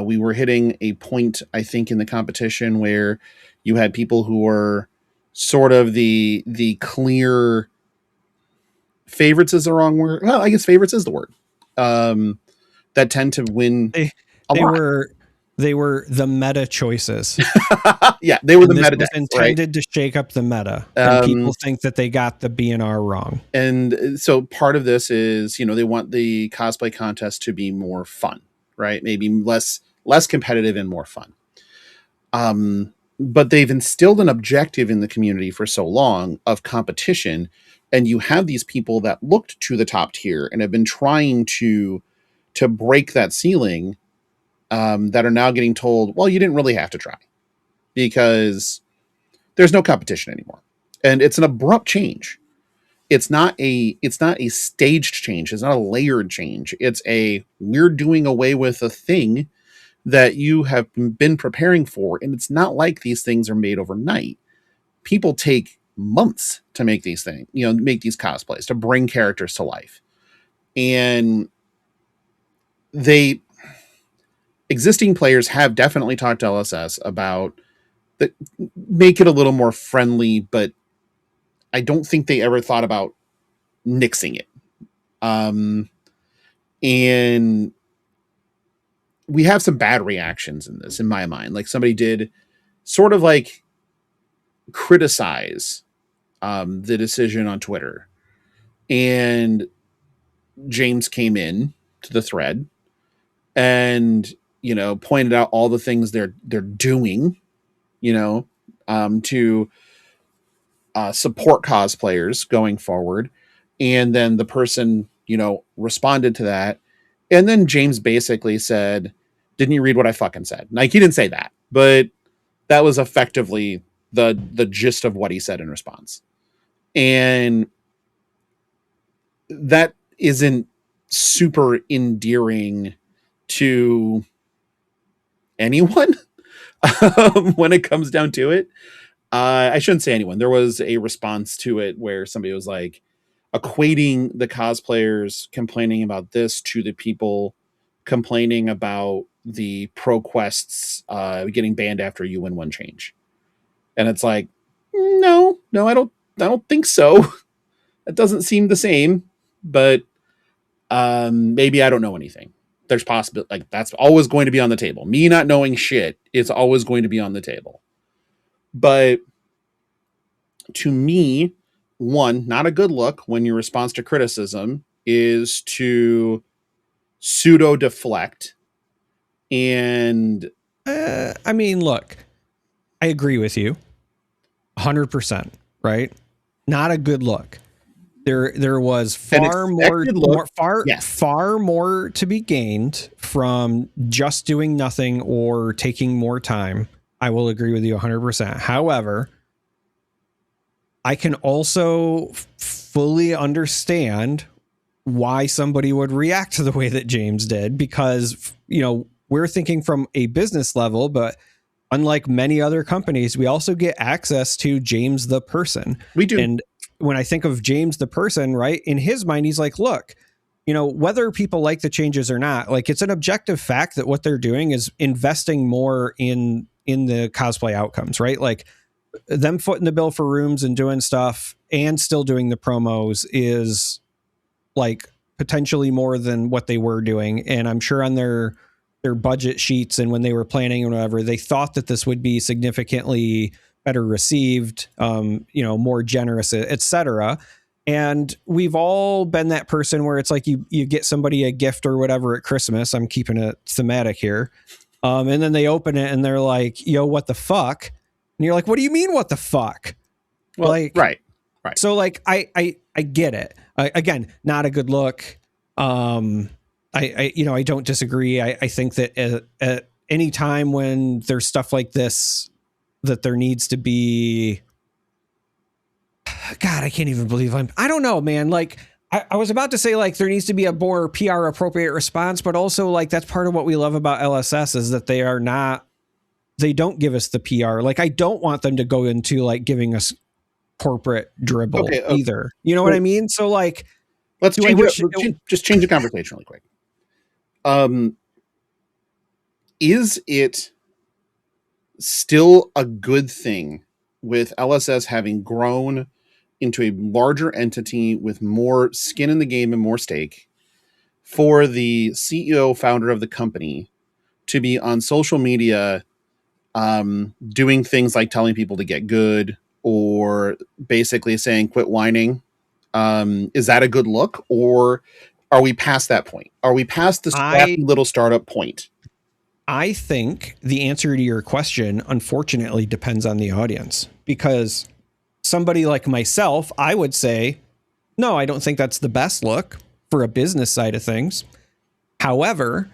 We were hitting a point, I think, in the competition where you had people who were sort of the clear favorites is the wrong word. Well, I guess favorites is the word. That tend to win. They were the meta choices. Yeah, they were the meta decks, intended to shake up the meta. And people think that they got the BNR wrong. And so part of this is, you know, they want the cosplay contest to be more fun, right? Maybe less competitive and more fun. But they've instilled an objective in the community for so long of competition. And you have these people that looked to the top tier and have been trying to break that ceiling, that are now getting told, well, you didn't really have to try because there's no competition anymore. And it's an abrupt change. It's not a staged change. It's not a layered change. It's we're doing away with a thing that you have been preparing for. And it's not like these things are made overnight. People take months to make these things, you know, make these cosplays, to bring characters to life. And existing players have definitely talked to LSS about that, make it a little more friendly, but I don't think they ever thought about nixing it. And we have some bad reactions in this, in my mind. Like somebody did sort of like criticize the decision on Twitter, and James came in to the thread and, you know, pointed out all the things they're doing, you know, to support cosplayers going forward. And then the person, you know, responded to that. And then James basically said, didn't you read what I fucking said? Like, he didn't say that, but that was effectively the gist of what he said in response. And that isn't super endearing to anyone when it comes down to it. I shouldn't say anyone. There was a response to it where somebody was like equating the cosplayers complaining about this to the people complaining about the pro quests getting banned after you win one change. And it's like, no, I don't think so. It doesn't seem the same, but maybe I don't know anything. There's possible, like, that's always going to be on the table. Me not knowing shit is always going to be on the table. But to me, one, not a good look when your response to criticism is to pseudo deflect. And I mean, look, I agree with you 100%, right? Not a good look. There was far more to be gained from just doing nothing or taking more time. I will agree with you 100%. However, I can also fully understand why somebody would react to the way that James did, because, you know, we're thinking from a business level, but unlike many other companies, we also get access to James the person. We do. And when I think of James the person, right, in his mind, he's like, look, you know, whether people like the changes or not, like, it's an objective fact that what they're doing is investing more in the cosplay outcomes, right? Like, them footing the bill for rooms and doing stuff and still doing the promos is like potentially more than what they were doing. And I'm sure on their budget sheets and when they were planning and whatever, they thought that this would be significantly better received, you know, more generous, etc. And we've all been that person where it's like you get somebody a gift or whatever at Christmas. I'm keeping it thematic here. And then they open it and they're like, yo, what the fuck? And you're like, what do you mean, what the fuck? Well, like, right. So like, I get it. Again, not a good look. I you know, I don't disagree. I think that at any time when there's stuff like this, that there needs to be, God, I can't even believe I don't know, man. Like, I was about to say, like, there needs to be a more PR appropriate response, but also, like, that's part of what we love about LSS is that they don't give us the PR. Like, I don't want them to go into like giving us corporate dribble either. You know what I mean? So like, let's just change the conversation really quick. Is it still a good thing with LSS having grown into a larger entity with more skin in the game and more stake for the CEO founder of the company to be on social media, doing things like telling people to get good or basically saying, quit whining? Is that a good look, or are we past that point? Are we past the scrappy little startup point? I think the answer to your question, unfortunately, depends on the audience, because somebody like myself, I would say, no, I don't think that's the best look for a business side of things. However,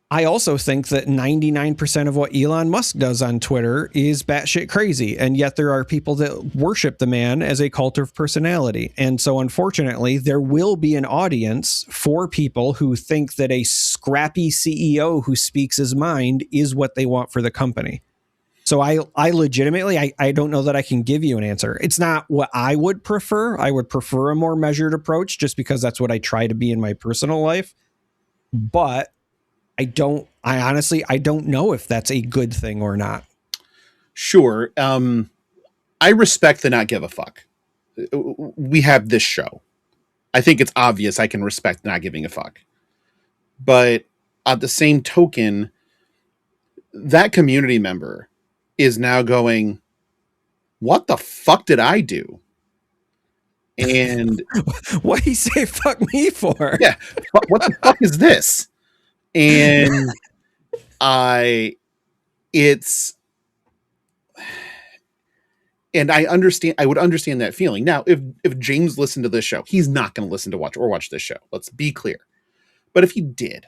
I also think that 99% of what Elon Musk does on Twitter is batshit crazy. And yet there are people that worship the man as a cult of personality. And so unfortunately, there will be an audience for people who think that a scrappy CEO who speaks his mind is what they want for the company. So I legitimately, I don't know that I can give you an answer. It's not what I would prefer. I would prefer a more measured approach just because that's what I try to be in my personal life. But I honestly don't know if that's a good thing or not. Sure. I respect the not give a fuck. We have this show. I think it's obvious I can respect not giving a fuck. But at the same token, that community member is now going, what the fuck did I do? And what do you say fuck me for? Yeah. What the fuck is this? And I understand. I would understand that feeling. Now, if James listened to this show, he's not going to listen to watch this show. Let's be clear. But if he did,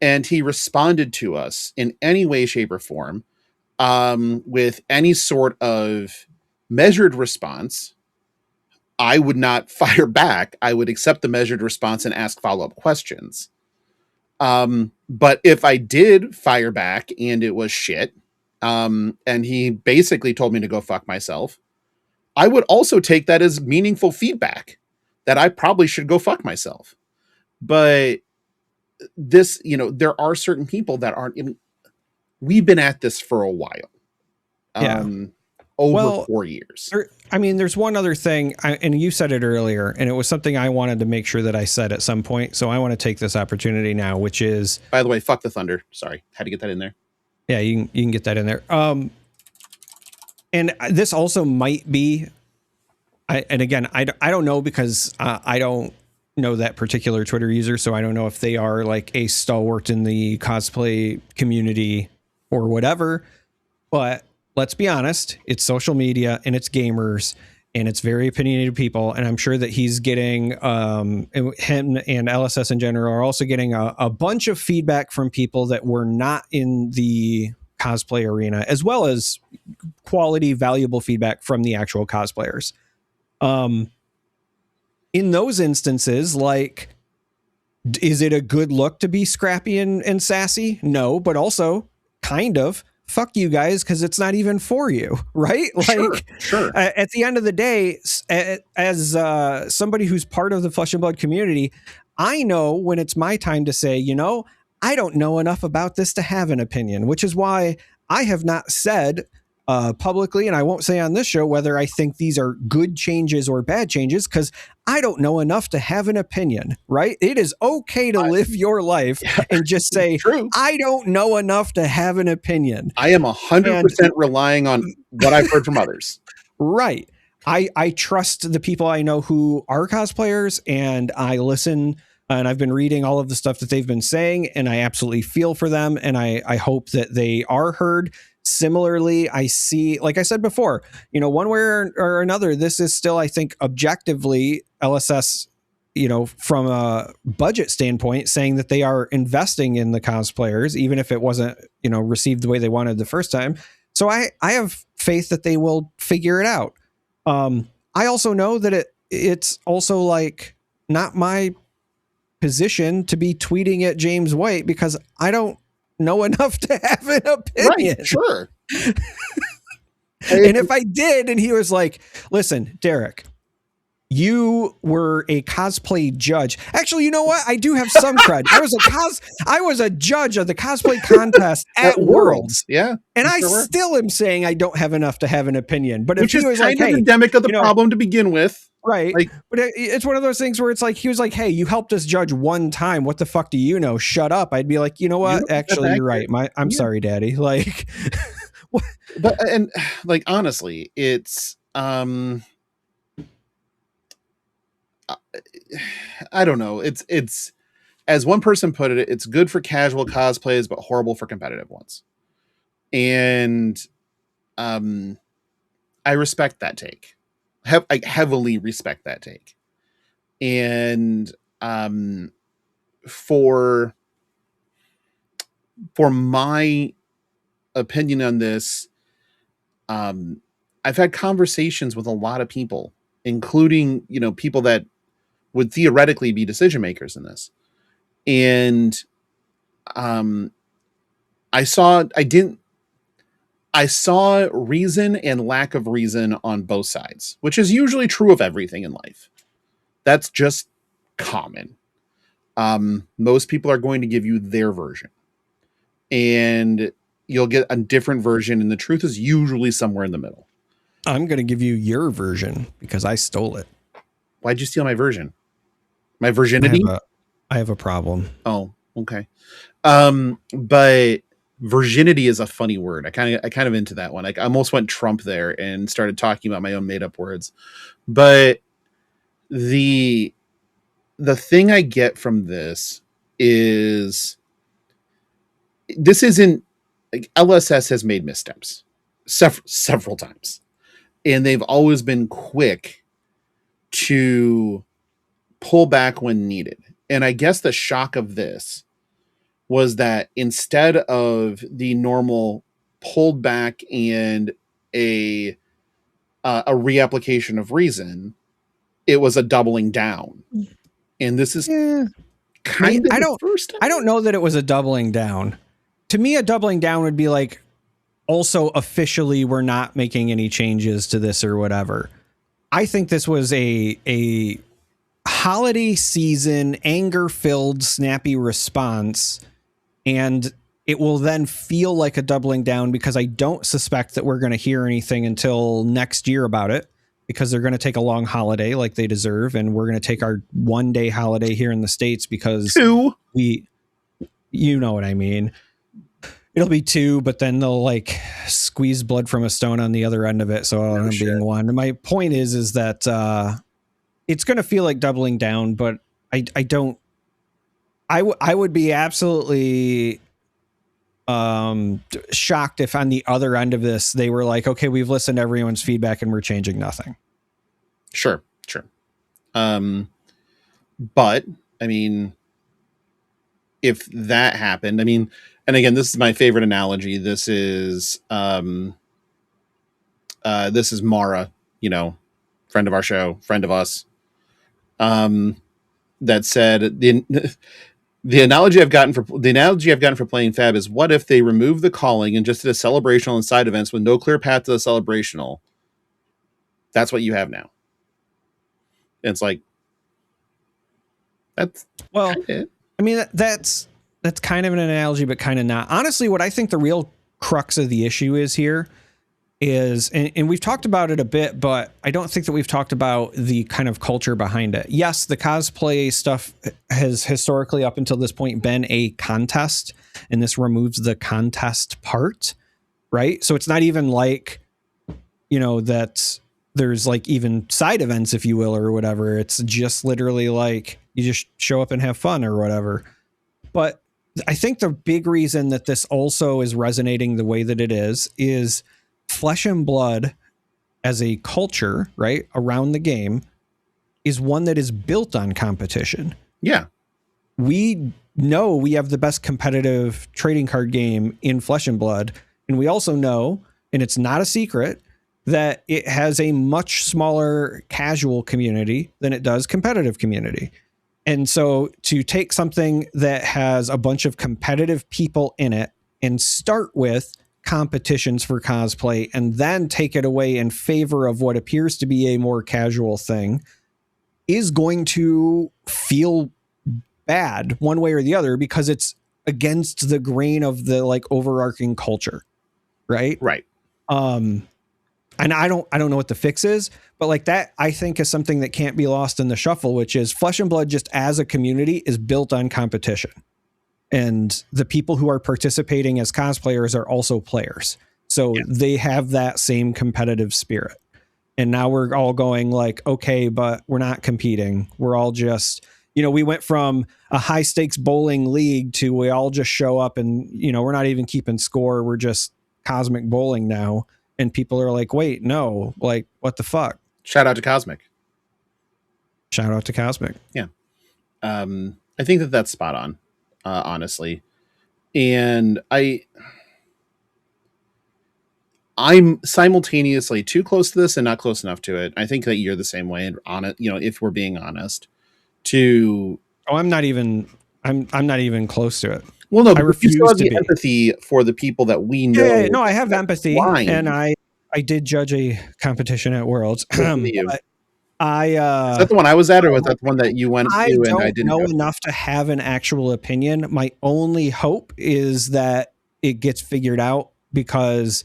and he responded to us in any way, shape, or form, with any sort of measured response, I would not fire back. I would accept the measured response and ask follow-up questions. But if I did fire back and it was shit, and he basically told me to go fuck myself, I would also take that as meaningful feedback that I probably should go fuck myself. But this, there are certain people that aren't, we've been at this for a while. Over 4 years. There's one other thing, and you said it earlier, and it was something I wanted to make sure that I said at some point. So I want to take this opportunity now, which is, by the way, fuck the Thunder. Sorry, had to get that in there. Yeah, you can get that in there. And this also might be, and again, I don't know because I don't know that particular Twitter user, so I don't know if they are like a stalwart in the cosplay community or whatever. But let's be honest, it's social media and it's gamers and it's very opinionated people. And I'm sure that he's getting, him and LSS in general are also getting a bunch of feedback from people that were not in the cosplay arena, as well as quality, valuable feedback from the actual cosplayers. In those instances, like, is it a good look to be scrappy and sassy? No, but also kind of. Fuck you guys, because it's not even for you, right? Like, sure. At the end of the day, as somebody who's part of the Flesh and Blood community, I know when it's my time to say, you know, I don't know enough about this to have an opinion, which is why I have not said publicly, and I won't say on this show whether I think these are good changes or bad changes, because I don't know enough to have an opinion, right? It is okay to live your life and just say, I don't know enough to have an opinion. I am 100% relying on what I've heard from others. Right. I trust the people I know who are cosplayers, and I listen, and I've been reading all of the stuff that they've been saying, and I absolutely feel for them, and I hope that they are heard. Similarly, I see, like I said before, you know, one way or another, this is still, I think, objectively LSS, you know, from a budget standpoint, saying that they are investing in the cosplayers, even if it wasn't, you know, received the way they wanted the first time. So I have faith that they will figure it out. I also know that it's also like not my position to be tweeting at James White, because I don't know enough to have an opinion. Right, sure. And if I did, and he was like, listen, Darick, you were a cosplay judge. Actually, you know what? I do have some cred. I was a judge of the cosplay contest at Worlds. Yeah. And I still am saying I don't have enough to have an opinion. But which if he was kind like, of endemic of the problem to begin with. Right. Like, but it's one of those things where it's like, he was like, hey, you helped us judge one time. What the fuck do you know? Shut up. I'd be like, you know what? Actually, you're right. I'm sorry, Daddy. Like, but, and like, honestly, it's, I don't know. It's, as one person put it, it's good for casual cosplays, but horrible for competitive ones. And, I respect that take. I heavily respect that take. And for my opinion on this, I've had conversations with a lot of people, including, you know, people that would theoretically be decision makers in this. And I saw reason and lack of reason on both sides, which is usually true of everything in life. That's just common. Most people are going to give you their version, and you'll get a different version, and the truth is usually somewhere in the middle. I'm going to give you your version because I stole it. Why'd you steal my version? My virginity? I have a problem. Oh, okay. But virginity is a funny word. I kind of into that one. I almost went Trump there and started talking about my own made up words. But the thing I get from this is this isn't like LSS has made missteps several times, and they've always been quick to pull back when needed. And I guess the shock of this was that instead of the normal pulled back and a reapplication of reason, it was a doubling down. And this is kind of the first time. I don't know that it was a doubling down. To me, a doubling down would be like, also officially we're not making any changes to this or whatever. I think this was a holiday season, anger-filled, snappy response, and it will then feel like a doubling down because I don't suspect that we're going to hear anything until next year about it, because they're going to take a long holiday like they deserve, and we're going to take our one-day holiday here in the States because you know what I mean. it'll be 2, but then they'll like squeeze blood from a stone on the other end of it. So it'll end up being 1. And my point is that it's going to feel like doubling down, but I don't, I would be absolutely shocked if on the other end of this, they were like, okay, we've listened to everyone's feedback and we're changing nothing. Sure. But I mean, if that happened, I mean, and again, this is my favorite analogy. This is Mara, friend of our show, friend of us, that said the analogy I've gotten for playing Fab is, what if they remove the calling and just did a celebrational and side events with no clear path to the celebrational? That's what you have now. And it's like, that's I mean, that's kind of an analogy, but kind of not. Honestly, what I think the real crux of the issue is here is, and we've talked about it a bit, but I don't think that we've talked about the kind of culture behind it. Yes, the cosplay stuff has historically up until this point been a contest, and this removes the contest part, right? So it's not even like, that there's like even side events, if you will, or whatever. It's just literally like you just show up and have fun or whatever. But I think the big reason that this also is resonating the way that it is Flesh and Blood as a culture, right, around the game is one that is built on competition. Yeah. We know we have the best competitive trading card game in Flesh and Blood. And we also know, and it's not a secret, that it has a much smaller casual community than it does competitive community. And so to take something that has a bunch of competitive people in it and start with competitions for cosplay and then take it away in favor of what appears to be a more casual thing is going to feel bad one way or the other, because it's against the grain of the like overarching culture. Right. And I don't know what the fix is, but like that, I think, is something that can't be lost in the shuffle, which is Flesh and Blood just as a community is built on competition. And the people who are participating as cosplayers are also players. So they have that same competitive spirit. And now we're all going like, okay, but we're not competing. We're all just, we went from a high stakes bowling league to we all just show up and, we're not even keeping score. We're just cosmic bowling now. And people are like, wait, no, like, what the fuck? Shout out to Cosmic. Yeah. I think that's spot on, honestly. And I'm simultaneously too close to this and not close enough to it. I think that you're the same way. And on it, if we're being honest, I'm not even close to it. Well, no, I refuse you still have to the be. Empathy for the people that we know. Yeah, no, I have empathy, and I did judge a competition at Worlds. Is that the one I was at, or was that the one that you went to? I don't know enough to have an actual opinion. My only hope is that it gets figured out, because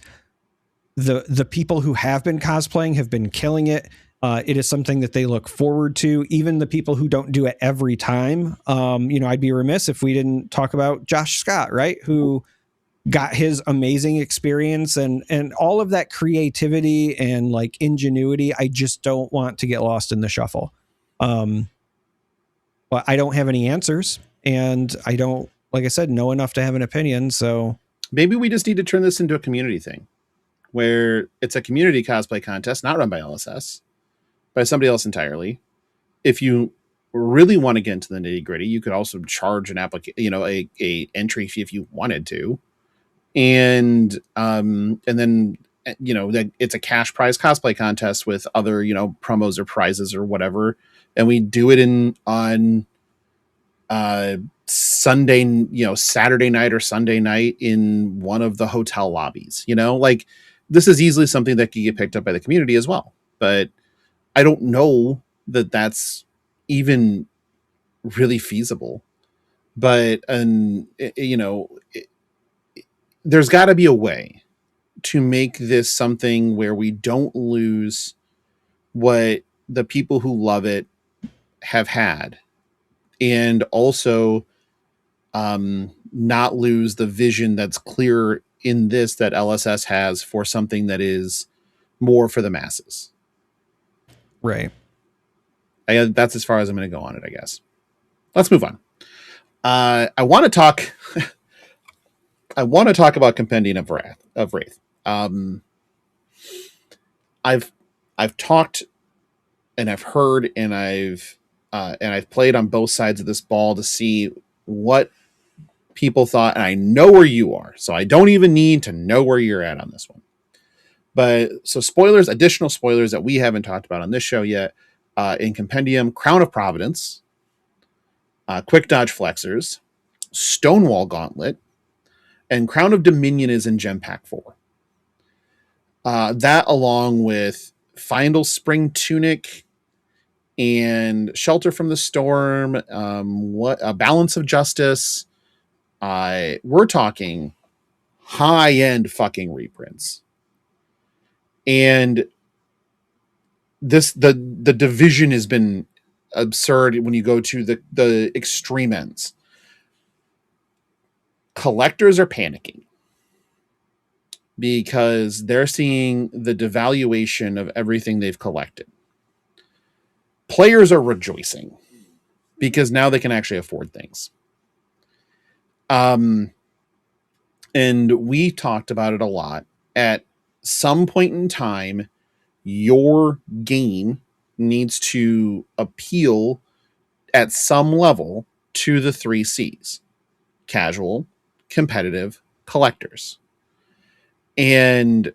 the people who have been cosplaying have been killing it. It is something that they look forward to. Even the people who don't do it every time. I'd be remiss if we didn't talk about Josh Scott, right? Who got his amazing experience and all of that creativity and like ingenuity. I just don't want to get lost in the shuffle. But I don't have any answers, and I don't, like I said, know enough to have an opinion. So maybe we just need to turn this into a community thing, where it's a community cosplay contest, not run by LSS, by somebody else entirely. If you really want to get into the nitty gritty, you could also charge an a entry fee if you wanted to. And then, that it's a cash prize cosplay contest with other, promos or prizes or whatever. And we do it on Sunday, Saturday night or Sunday night in one of the hotel lobbies, like this is easily something that could get picked up by the community as well. But I don't know that that's even really feasible, but, there's got to be a way to make this something where we don't lose what the people who love it have had. And also, not lose the vision that's clear in this that LSS has for something that is more for the masses. Right. That's as far as I'm going to go on it, I guess. Let's move on. I want to talk. I want to talk about Compendium of Wraith. I've talked and I've heard and I've played on both sides of this ball to see what people thought, and I know where you are, so I don't even need to know where you're at on this one. But so spoilers, additional spoilers that we haven't talked about on this show yet. In Compendium, Crown of Providence, Quick Dodge Flexors, Stonewall Gauntlet, and Crown of Dominion is in Gem Pack 4. That along with Final Spring Tunic and Shelter from the Storm, Balance of Justice. We're talking high-end fucking reprints. And the division has been absurd when you go to the extreme ends. Collectors are panicking because they're seeing the devaluation of everything they've collected. Players are rejoicing because now they can actually afford things. And we talked about it a lot. At some point in time, your game needs to appeal at some level to the 3 C's: casual, competitive, collectors. And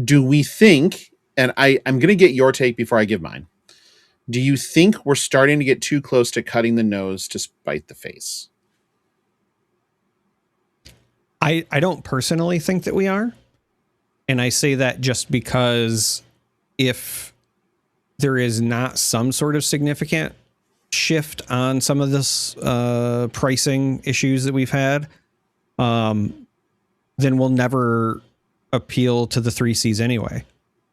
do we think, and I'm going to get your take before I give mine, do you think we're starting to get too close to cutting the nose to spite the face? I don't personally think that we are. And I say that just because if there is not some sort of significant shift on some of this pricing issues that we've had, then we'll never appeal to the 3 C's anyway,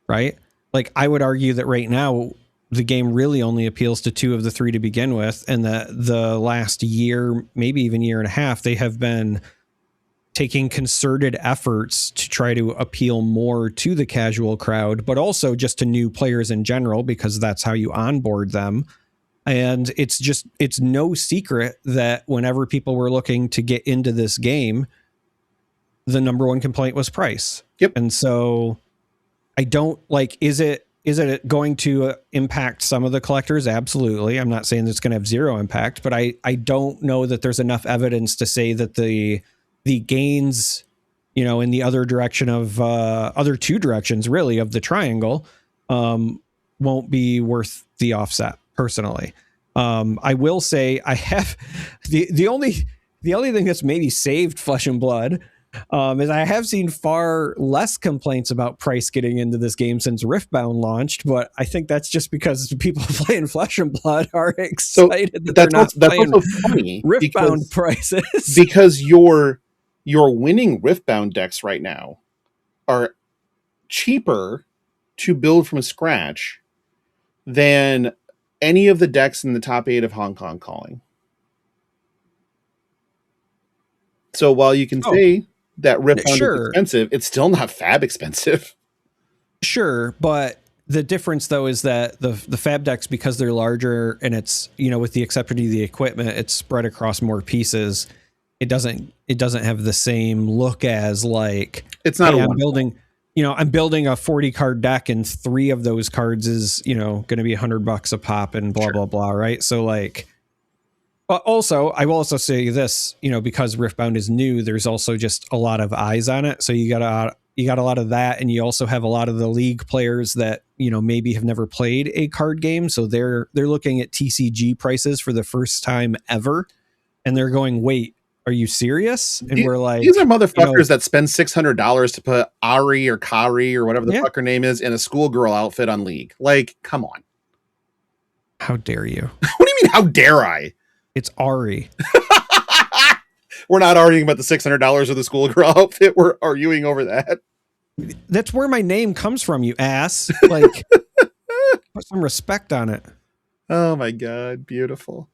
right? Like, I would argue that right now the game really only appeals to 2 of the 3 to begin with, and that the last year, maybe even year and a half, they have been taking concerted efforts to try to appeal more to the casual crowd, but also just to new players in general, because that's how you onboard them. And it's no secret that whenever people were looking to get into this game, the number one complaint was price. Yep. And so I don't like, is it going to impact some of the collectors? Absolutely. I'm not saying that it's going to have zero impact, but I don't know that there's enough evidence to say that the gains, in the other direction of other 2 directions really of the triangle, won't be worth the offset personally. I will say I have the only thing that's maybe saved Flesh and Blood is I have seen far less complaints about price getting into this game since Riftbound launched, but I think that's just because people playing Flesh and Blood are excited that that's also funny. Riftbound prices. Because your winning Riftbound decks right now are cheaper to build from scratch than any of the decks in the top 8 of Hong Kong Calling. So while you can say that Riftbound is expensive, it's still not fab expensive. Sure, but the difference though is that the fab decks, because they're larger and it's, with the exception of the equipment, it's spread across more pieces. It doesn't have the same look as like, it's not. Hey, I'm building a 40 card deck and 3 of those cards is, going to be $100 a pop and blah, blah, blah. Right. So like, but also I will also say this, because Riftbound is new, there's also just a lot of eyes on it. So you got a lot of that. And you also have a lot of the league players that, maybe have never played a card game. So they're looking at TCG prices for the first time ever. And they're going, wait, are you serious? And we're like, these are motherfuckers that spend $600 to put Ari or Kari or whatever the fuck her name is in a schoolgirl outfit on League. Like, come on. How dare you? What do you mean, how dare I? It's Ari. We're not arguing about the $600 of the schoolgirl outfit. We're arguing over that. That's where my name comes from, you ass. Like, put some respect on it. Oh my God. Beautiful.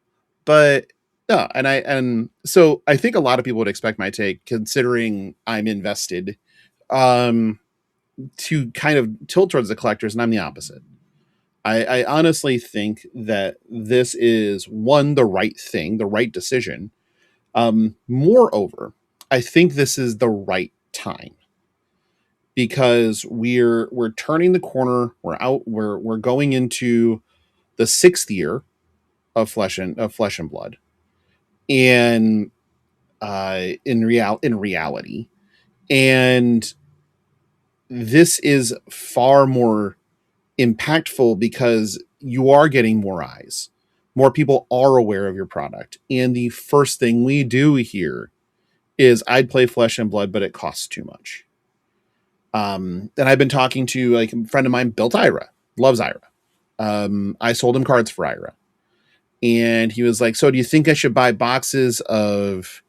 But No, and so I think a lot of people would expect my take, considering I'm invested, um, to kind of tilt towards the collectors, and I'm the opposite. I honestly think that this is one, the right thing, the right decision. Moreover, I think this is the right time because we're turning the corner. We're going into the 6th year of Flesh and Blood, and in reality, and this is far more impactful because you are getting more eyes. More people are aware of your product. And the first thing we do here is I'd play Flesh and Blood, but it costs too much. And I've been talking to like a friend of mine, built Ira, loves Ira. I sold him cards for Ira. And he was like, so do you think I should buy boxes of,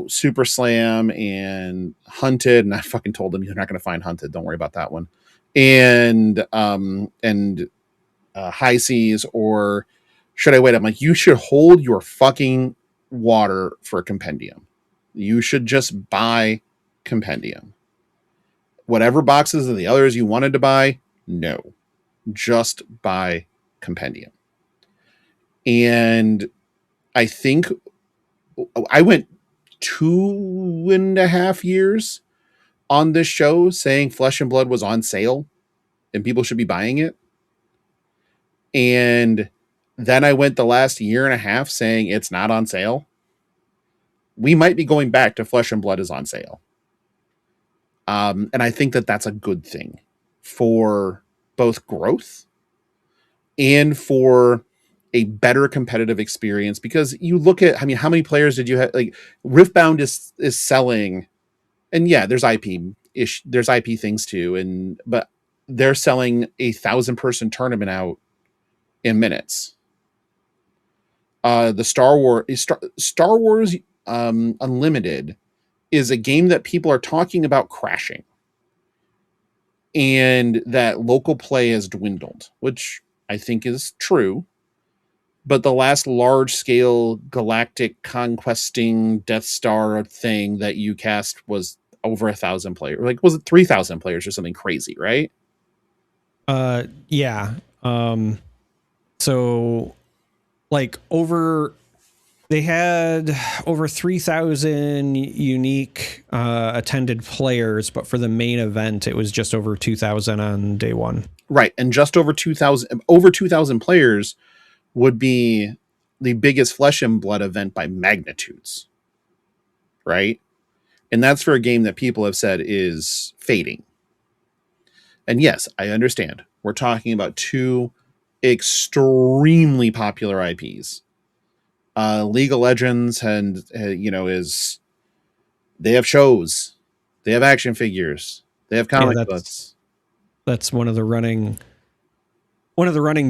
Super Slam and Hunted? And I fucking told him, you're not going to find Hunted. Don't worry about that one. And High Seas, or should I wait? I'm like, you should hold your fucking water for a compendium. You should just buy compendium. Whatever boxes of the others you wanted to buy, no, just buy compendium. And I think I went 2.5 years on this show saying Flesh and Blood was on sale and people should be buying it. And then I went the last 1.5 years saying it's not on sale. We might be going back to Flesh and Blood is on sale. And I think that that's a good thing for both growth and for a better competitive experience, because you look at, how many players did you have? Like Riftbound is selling, and yeah, there's there's IP things too. But they're selling 1,000-person tournament out in minutes. The Star Wars Unlimited is a game that people are talking about crashing, and that local play has dwindled, which I think is true. But the last large-scale galactic conquesting Death Star thing that you cast was over 1,000 players. Like, was it 3,000 players or something crazy, right? Yeah. So like they had over 3,000 unique attended players, but for the main event, it was just over 2,000 on day one. Right. And just over 2,000 players would be the biggest Flesh and Blood event by magnitudes. Right. And that's for a game that people have said is fading. And yes, I understand. We're talking about two extremely popular IPs. League of Legends is they have shows, they have action figures, they have comic books. That's one of the running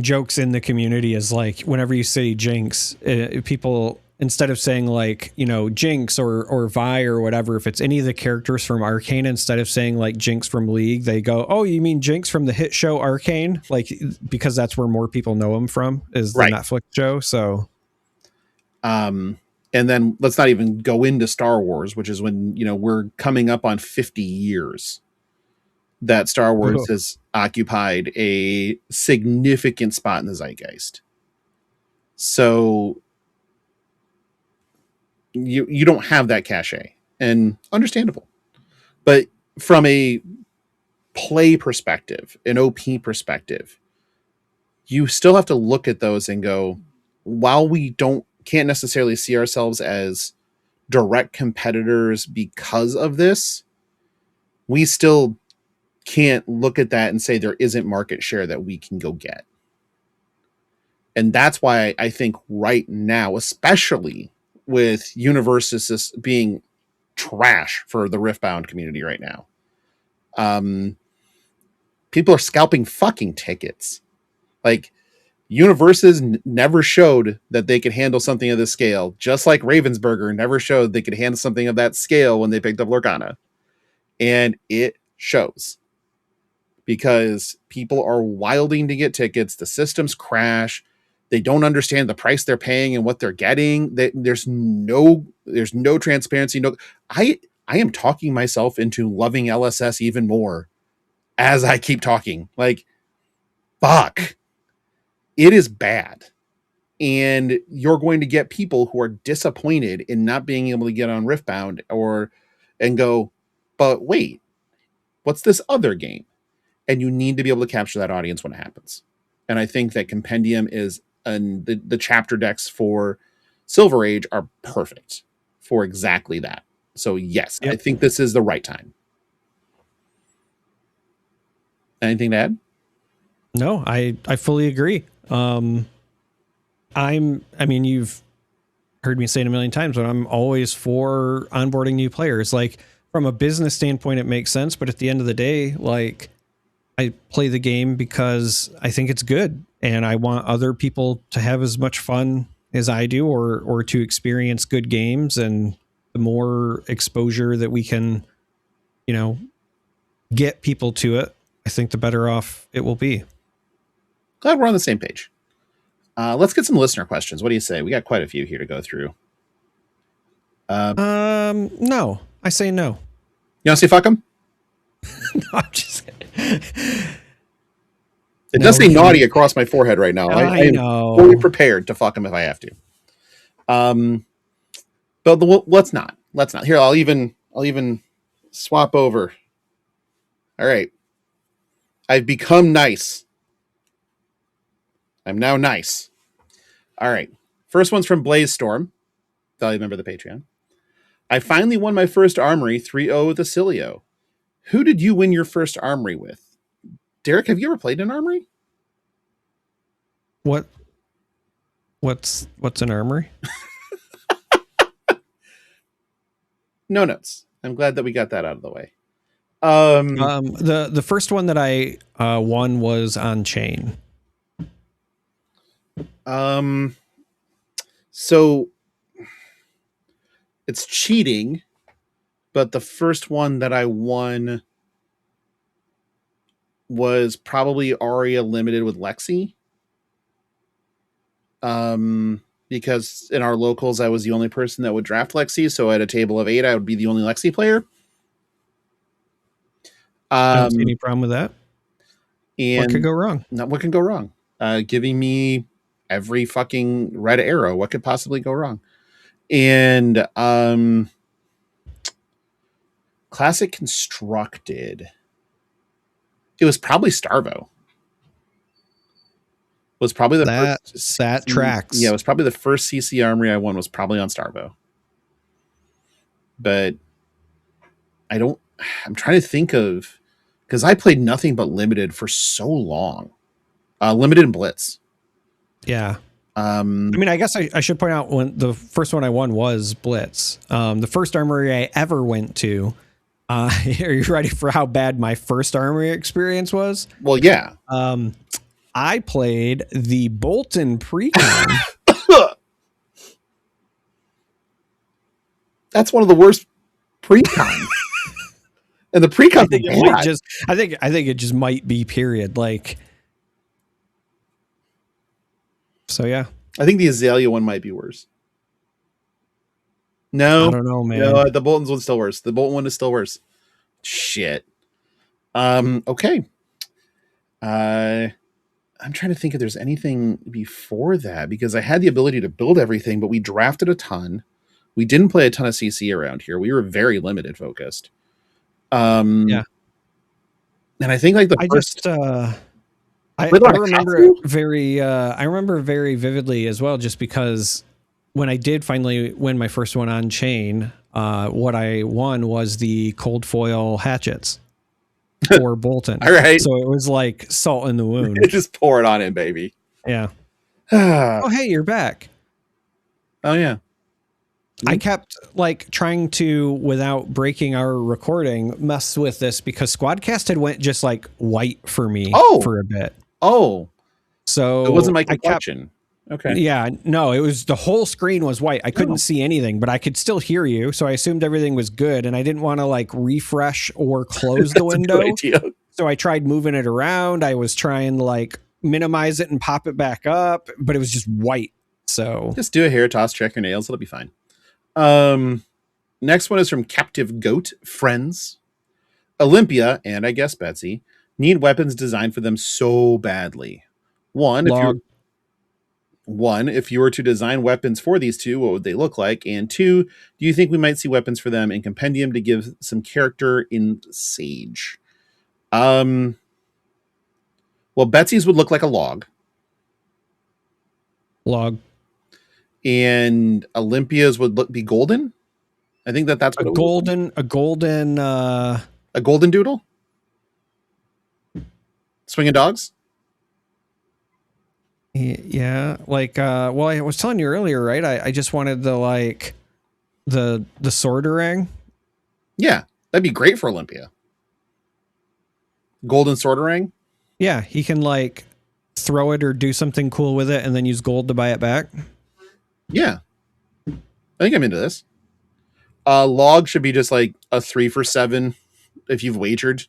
jokes in the community is like, whenever you say Jinx, people, instead of saying like, Jinx or Vi or whatever, if it's any of the characters from Arcane, instead of saying like Jinx from League, they go, oh, you mean Jinx from the hit show Arcane? Like, because that's where more people know him from, is the Netflix show. So and then let's not even go into Star Wars, which is when, we're coming up on 50 years that Star Wars has occupied a significant spot in the zeitgeist. So you don't have that cachet, and understandable. But from a play perspective, an OP perspective, you still have to look at those and go, while we can't necessarily see ourselves as direct competitors because of this, we still can't look at that and say there isn't market share that we can go get. And that's why I think right now, especially with universes being trash for the Riftbound community right now, people are scalping fucking tickets. Like, universes never showed that they could handle something of this scale, just like Ravensburger never showed they could handle something of that scale when they picked up Lorcana. And it shows, because people are wilding to get tickets. The systems crash. They don't understand the price they're paying and what they're getting. There's no transparency. No, I am talking myself into loving LSS even more as I keep talking. Like, fuck, it is bad. And you're going to get people who are disappointed in not being able to get on Riftbound and go, but wait, what's this other game? And you need to be able to capture that audience when it happens. And I think that Compendium and the chapter decks for Silver Age are perfect for exactly that. So yes, yep. I think this is the right time. Anything to add? No, I fully agree. You've heard me say it a million times, but I'm always for onboarding new players. Like, from a business standpoint, it makes sense. But at the end of the day, like, I play the game because I think it's good and I want other people to have as much fun as I do, or to experience good games. And the more exposure that we can, get people to it, I think the better off it will be. Glad we're on the same page. Let's get some listener questions. What do you say? We got quite a few here to go through. No, I say no. You want to say fuck them? No, I'm just It does say naughty across my forehead right now. I am fully prepared to fuck them if I have to. But let's not. Here, I'll even swap over. All right. I've become nice. I'm now nice. All right. First one's from Blaze Storm. Value member of the Patreon. I finally won my first armory 3-0 with Acilio. Who did you win your first armory with? Darick, have you ever played an armory? What's an armory? No notes. I'm glad that we got that out of the way. The first one that I won was on chain. So it's cheating, but the first one that I won was probably Aria Limited with Lexi. Because in our locals, I was the only person that would draft Lexi. So at a table of 8, I would be the only Lexi player. I don't see any problem with that. And what could go wrong? What can go wrong? Giving me every fucking red arrow. What could possibly go wrong? And Classic Constructed. It was probably Starvo. Was probably the first. That tracks. Yeah, it was probably the first CC armory I won was probably on Starvo. But I'm trying to think of, because I played nothing but Limited for so long. Limited and Blitz. Yeah. I guess I should point out, when the first one I won was Blitz. The first armory I ever went to. Are you ready for how bad my first armory experience was? Well, yeah. I played the Bolton Precon. That's one of the worst Precon. And the Precon, I think it just might be, period. Like, so yeah. I think the Azalea one might be worse. No, I don't know, man. No, the Bolton's one's still worse. The Bolton one is still worse. Shit. Okay. I'm trying to think if there's anything before that, because I had the ability to build everything, but we drafted a ton. We didn't play a ton of CC around here. We were very limited focused. Yeah. And I think like I remember very vividly as well, just because when I did finally win my first one on chain, what I won was the cold foil hatchets for Bolton. All right. So it was like salt in the wound. Just pour it on in, baby. Yeah. Oh, hey, you're back. Oh, yeah. I kept like trying to, without breaking our recording, mess with this because Squadcast had went just like white for me for a bit. Oh, so it wasn't my complexion. Okay. Yeah, no, it was, the whole screen was white. I couldn't see anything, but I could still hear you. So I assumed everything was good, and I didn't want to like refresh or close the window. So I tried moving it around. I was trying to like minimize it and pop it back up, but it was just white. So just do a hair toss, check your nails. It'll be fine. Next one is from Captive Goat Friends. Olympia, and I guess Betsy, need weapons designed for them so badly. One, if you were to design weapons for these two, what would they look like? And two, do you think we might see weapons for them in Compendium to give some character in Sage? Well, Betsy's would look like a log. And Olympia's would be golden. I think that's what a golden doodle. Swinging dogs. Yeah, like well, I was telling you earlier, right? I just wanted the Sorterang. Yeah, that'd be great for Olympia. Golden Sorterang. Yeah, he can like throw it or do something cool with it and then use gold to buy it back. Yeah. I think I'm into this. Log should be just like a 3 for 7 if you've wagered.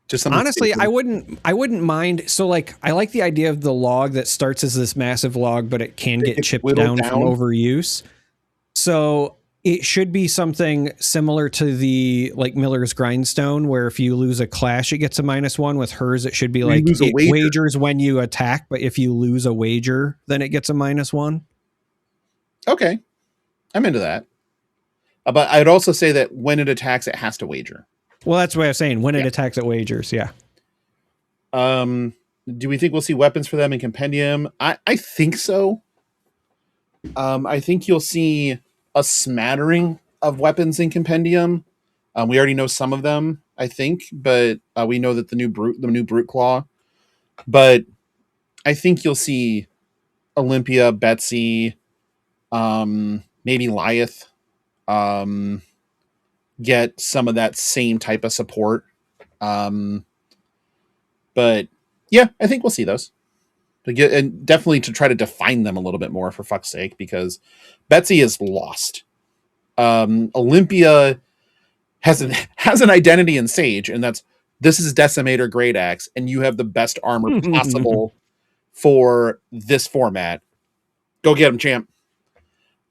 Just honestly, I wouldn't mind. So like, I like the idea of the log that starts as this massive log, but it can get chipped down from overuse. So it should be something similar to the like Miller's Grindstone, where if you lose a clash, it gets a -1. With hers, it should be like it wagers when you attack, but if you lose a wager, then it gets a -1. Okay, I'm into that. But I'd also say that when it attacks, it has to wager. Well, that's what I was saying. When it attacks, it wagers. Yeah. Do we think we'll see weapons for them in Compendium? I think so. I think you'll see a smattering of weapons in Compendium. We already know some of them, I think, but we know that the new Brute Claw. But I think you'll see Olympia, Betsy, maybe Lyeth, get some of that same type of support. But yeah, I think we'll see those. And definitely to try to define them a little bit more, for fuck's sake, because Betsy is lost. Olympia has an identity in Sage, and this is Decimator Great Axe, and you have the best armor possible for this format. Go get him, champ.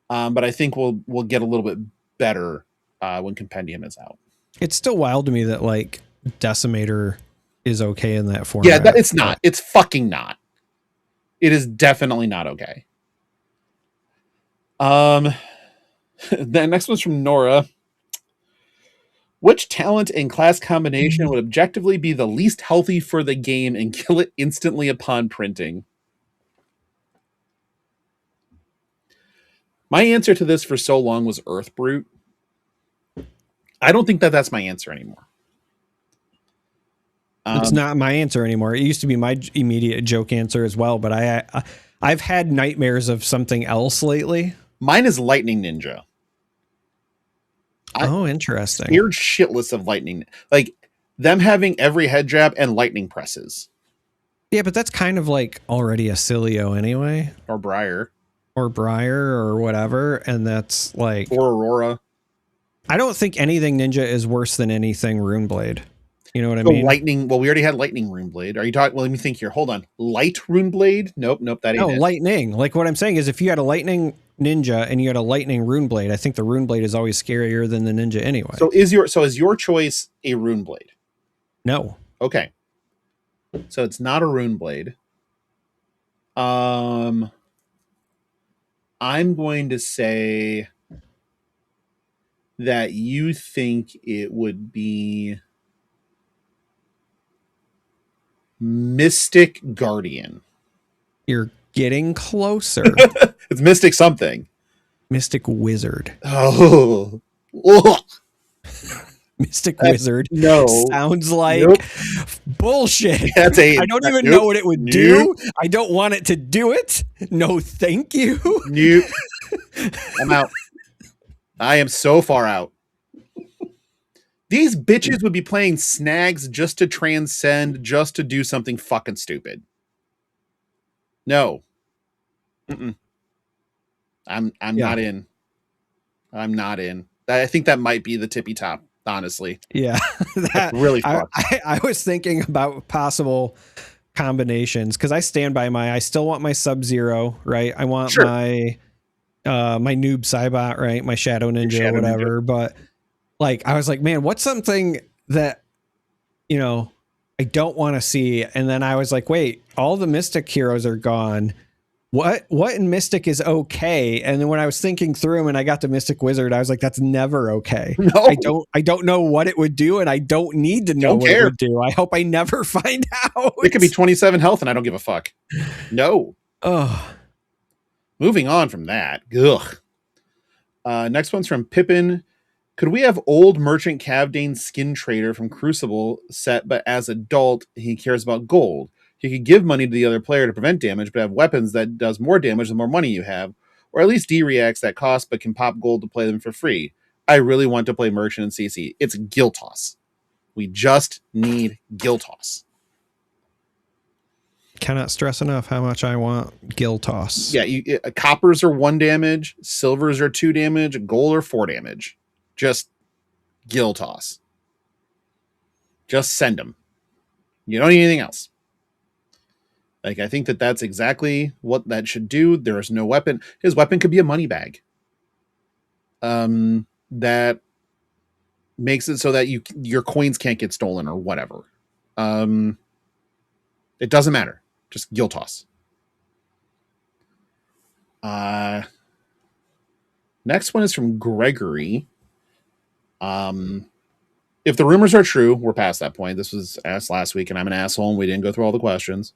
But I think we'll get a little bit better when Compendium is out. It's still wild to me that like Decimator is okay in that format. Yeah, it's not. It's fucking not. It is definitely not okay. The next one's from Nora. Which talent and class combination would objectively be the least healthy for the game and kill it instantly upon printing? My answer to this for so long was Earth Brute. I don't think that's my answer anymore. It's not my answer anymore. It used to be my immediate joke answer as well, but I've had nightmares of something else lately. Mine is Lightning Ninja. Interesting. Scared shitless of Lightning. Like them having every head jab and lightning presses. Yeah, but that's kind of like already a Cilio anyway. Or Briar. Or whatever. And that's like... Or Aurora. I don't think anything ninja is worse than anything Runeblade. You know what I mean? Lightning. Well, we already had Lightning Runeblade. Are you talking? Well, let me think here. Hold on. Light Runeblade? Nope. That ain't it. Lightning. Like what I'm saying is if you had a Lightning Ninja and you had a Lightning Runeblade, I think the Runeblade is always scarier than the Ninja anyway. So is your choice a Runeblade? No. Okay. So it's not a Runeblade. I'm going to say that you think it would be Mystic Guardian. You're getting closer. It's Mystic something. Mystic Wizard. Oh. Mystic Wizard. No. Sounds like bullshit. I don't even know what it would do. I don't want it to do it. No, thank you. Nope. I'm out. I am so far out. These bitches would be playing snags just to transcend, just to do something fucking stupid. No. Mm-mm. I'm not in. I'm not in. I think that might be the tippy top honestly. Yeah. That really fucked. I was thinking about possible combinations because I stand by I still want my Sub-Zero, right? I want my noob Cybot, right? My Shadow Ninja, whatever. But like, I was like, man, what's something that, you know, I don't want to see? And then I was like, wait, all the Mystic heroes are gone. What in Mystic is okay? And then when I was thinking through them and I got to Mystic Wizard, I was like, that's never okay. No. I don't know what it would do, and I don't need to know what it would do. I hope I never find out. It could be 27 health and I don't give a fuck. No. Oh. Moving on from that. Ugh. Next one's from Pippin. Could we have old Merchant Cavdane Skin Trader from Crucible set, but as adult, he cares about gold? He could give money to the other player to prevent damage, but have weapons that does more damage the more money you have, or at least D-reacts that cost but can pop gold to play them for free. I really want to play Merchant and CC. It's Giltoss. We just need Giltoss. Cannot stress enough how much I want Giltoss. Yeah, coppers are 1 damage, silvers are 2 damage, gold are 4 damage. Just Giltoss. Just send them. You don't need anything else. Like, I think that's exactly what that should do. There is no weapon. His weapon could be a money bag. That makes it so that your coins can't get stolen or whatever. It doesn't matter. Just Giltoss. Next one is from Gregory. If the rumors are true, we're past that point. This was asked last week, and I'm an asshole, and we didn't go through all the questions.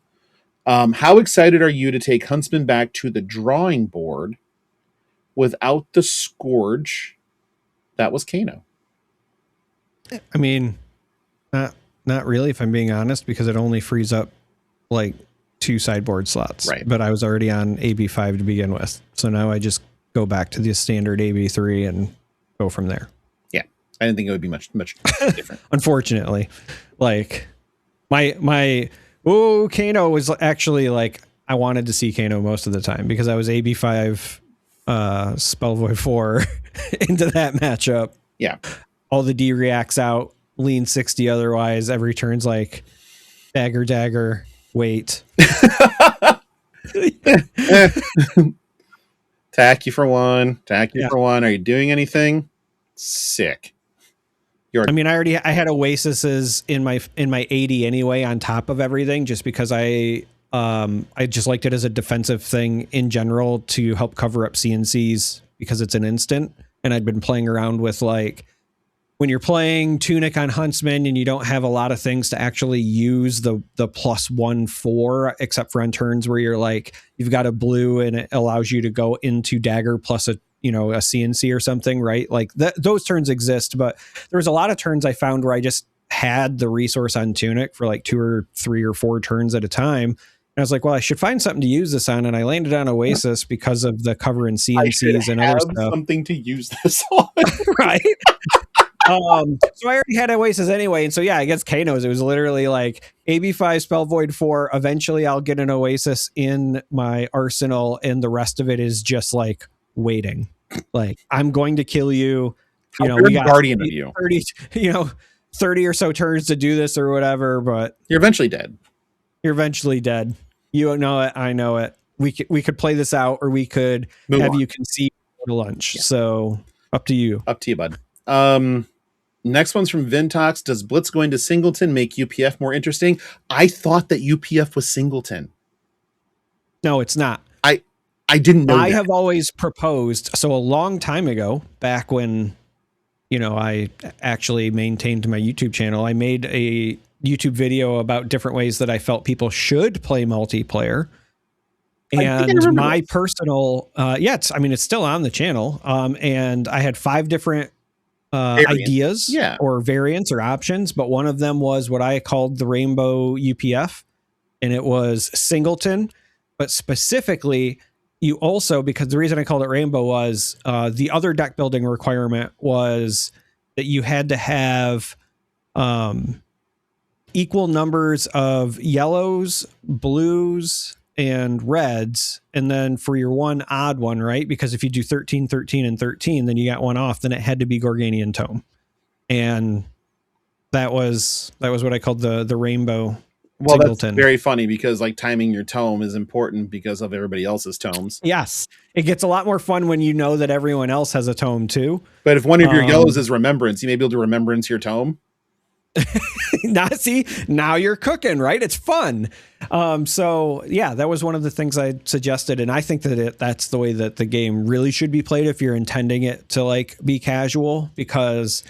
How excited are you to take Huntsman back to the drawing board without the Scourge that was Kano? I mean, not really, if I'm being honest, because it only frees up like 2 sideboard slots. Right. But I was already on AB5 to begin with. So now I just go back to the standard AB3 and go from there. Yeah. I didn't think it would be much different. Unfortunately. Like my Kano was actually like, I wanted to see Kano most of the time because I was AB5 Spell Void 4 into that matchup. Yeah. All the D reacts out, lean 60 otherwise. Every turn's like dagger, wait. Tack you for 1. Tack you for 1. Are you doing anything? Sick. I had Oasis's in my 80 anyway on top of everything, just because I just liked it as a defensive thing in general to help cover up CNCs because it's an instant. And I'd been playing around with, like, when you're playing Tunic on Huntsman and you don't have a lot of things to actually use the +1/4, except for on turns where you're like, you've got a blue and it allows you to go into dagger plus a CNC or something, right? Like those turns exist, but there was a lot of turns I found where I just had the resource on Tunic for like 2 or 3 or 4 turns at a time. And I was like, well, I should find something to use this on. And I landed on Oasis because of the cover and CNCs and other stuff. Something to use this on. Right. So I already had Oasis anyway. And so, yeah, against Kano's, it was literally like AB5 Spell Void 4. Eventually I'll get an Oasis in my arsenal. And the rest of it is just like waiting. Like, I'm going to kill you. We got guardian of you. 30 or so turns to do this or whatever, but you're eventually dead. You know it. I know it. We could play this out, or we could you concede to lunch. Yeah. So up to you. Up to you, bud. Next one's from Vintox. Does Blitz going to Singleton make UPF more interesting? I thought that UPF was Singleton. No, it's not. I didn't know. I have always proposed. So a long time ago, back when, I actually maintained my YouTube channel, I made a YouTube video about different ways that I felt people should play multiplayer. And my personal, it's still on the channel. And I had 5 different ideas or variants or options, but one of them was what I called the Rainbow UPF, and it was Singleton, but specifically you also, because the reason I called it Rainbow was the other deck building requirement was that you had to have equal numbers of yellows, blues, and reds, and then for your one odd one, right? Because if you do 13, 13, and 13, then you got one off, then it had to be Gorganian Tome. and that was what I called the rainbow. Well, singleton. That's very funny because like timing your tome is important because of everybody else's tomes. Yes, it gets a lot more fun when you know that everyone else has a tome too. But if one of your yellows is remembrance, you may be able to remembrance your tome. Now you're cooking, right? It's fun. So yeah, that was one of the things I suggested, and I think that that's the way that the game really should be played if you're intending it to like be casual, because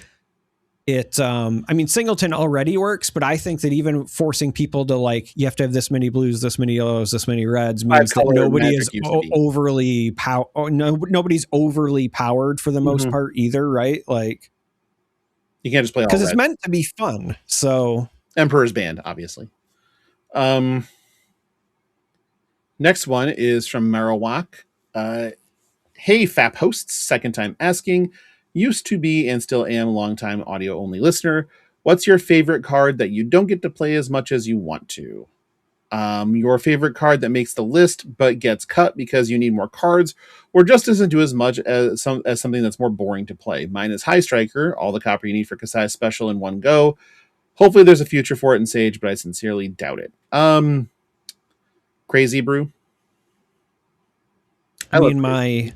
it, I mean, singleton already works, but I think that even forcing people to like, you have to have this many blues, this many yellows, this many reds means that nobody is overly nobody's overly powered for the most part either, right? Like, you can't just play all because it's meant to be fun. So Emperor's Band, obviously. Next one is from Marowak. Hey, FAP hosts, second time asking. Used to be and still am a long-time audio-only listener. What's your favorite card that you don't get to play as much as you want to? Your favorite card that makes the list but gets cut because you need more cards, or just doesn't do as much as something that's more boring to play. Mine is High Striker, all the copper you need for Kasai's special in one go. Hopefully there's a future for it in Sage, but I sincerely doubt it. Crazy Brew. I mean, my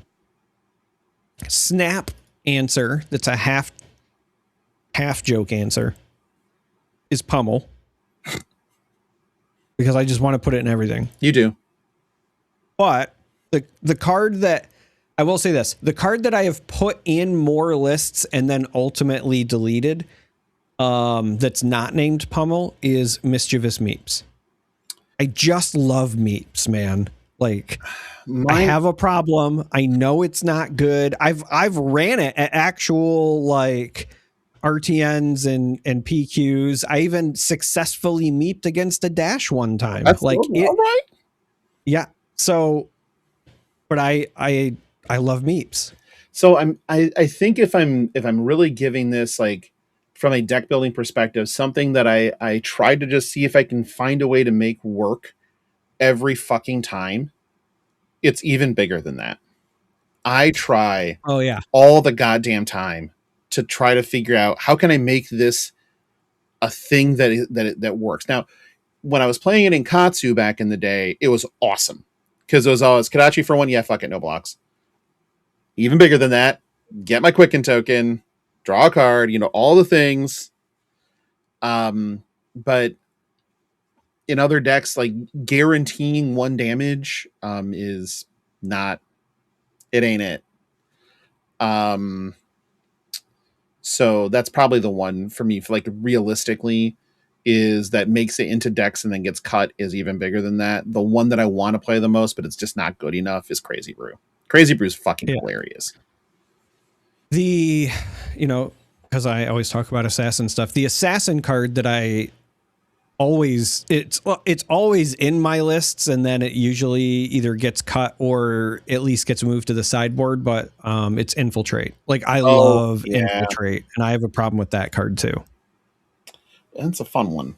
snap answer, that's a half joke answer, is Pummel. Because I just want to put it in everything. You do. But the card that, I will say this, the card that I have put in more lists and then ultimately deleted, that's not named Pummel, is Mischievous Meeps. I just love Meeps, man. Like, I have a problem. I know it's not good. I've ran it at actual like RTNs and PQs. I even successfully meeped against a dash one time. That's like it, all right. Yeah. So, but I love meeps. So I think if I'm really giving this like from a deck building perspective, something that I tried to just see if I can find a way to make work every fucking time, it's even bigger than that. I try all the goddamn time to try to figure out how can I make this a thing that works. Now, when I was playing it in Katsu back in the day, it was awesome because it was always Kadachi for one. Yeah, fuck it, no blocks. Even bigger than that, get my Quicken token, draw a card, all the things. But in other decks, like guaranteeing 1 damage is not, it ain't it. So that's probably the one for me, for like realistically, is that makes it into decks and then gets cut is even bigger than that. The one that I want to play the most, but it's just not good enough, is Crazy Brew. Crazy Brew is fucking hilarious. Because I always talk about assassin stuff. The assassin card that I always, it's always in my lists, and then it usually either gets cut or at least gets moved to the sideboard, but it's Infiltrate. Like, I love Infiltrate, and I have a problem with that card too. That's a fun one.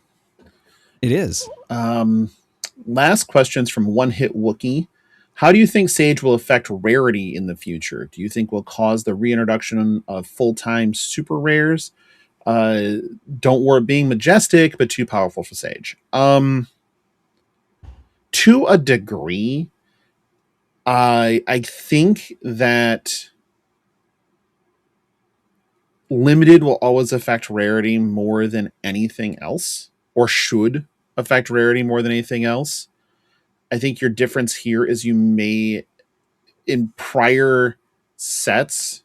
It is. Last questions from One Hit Wookie. How do you think Sage will affect rarity in the future? Do you think will cause the reintroduction of full-time super rares? Don't worry being majestic, but too powerful for Sage. To a degree, I think that limited will always affect rarity more than anything else, or should affect rarity more than anything else. I think your difference here is you may, in prior sets,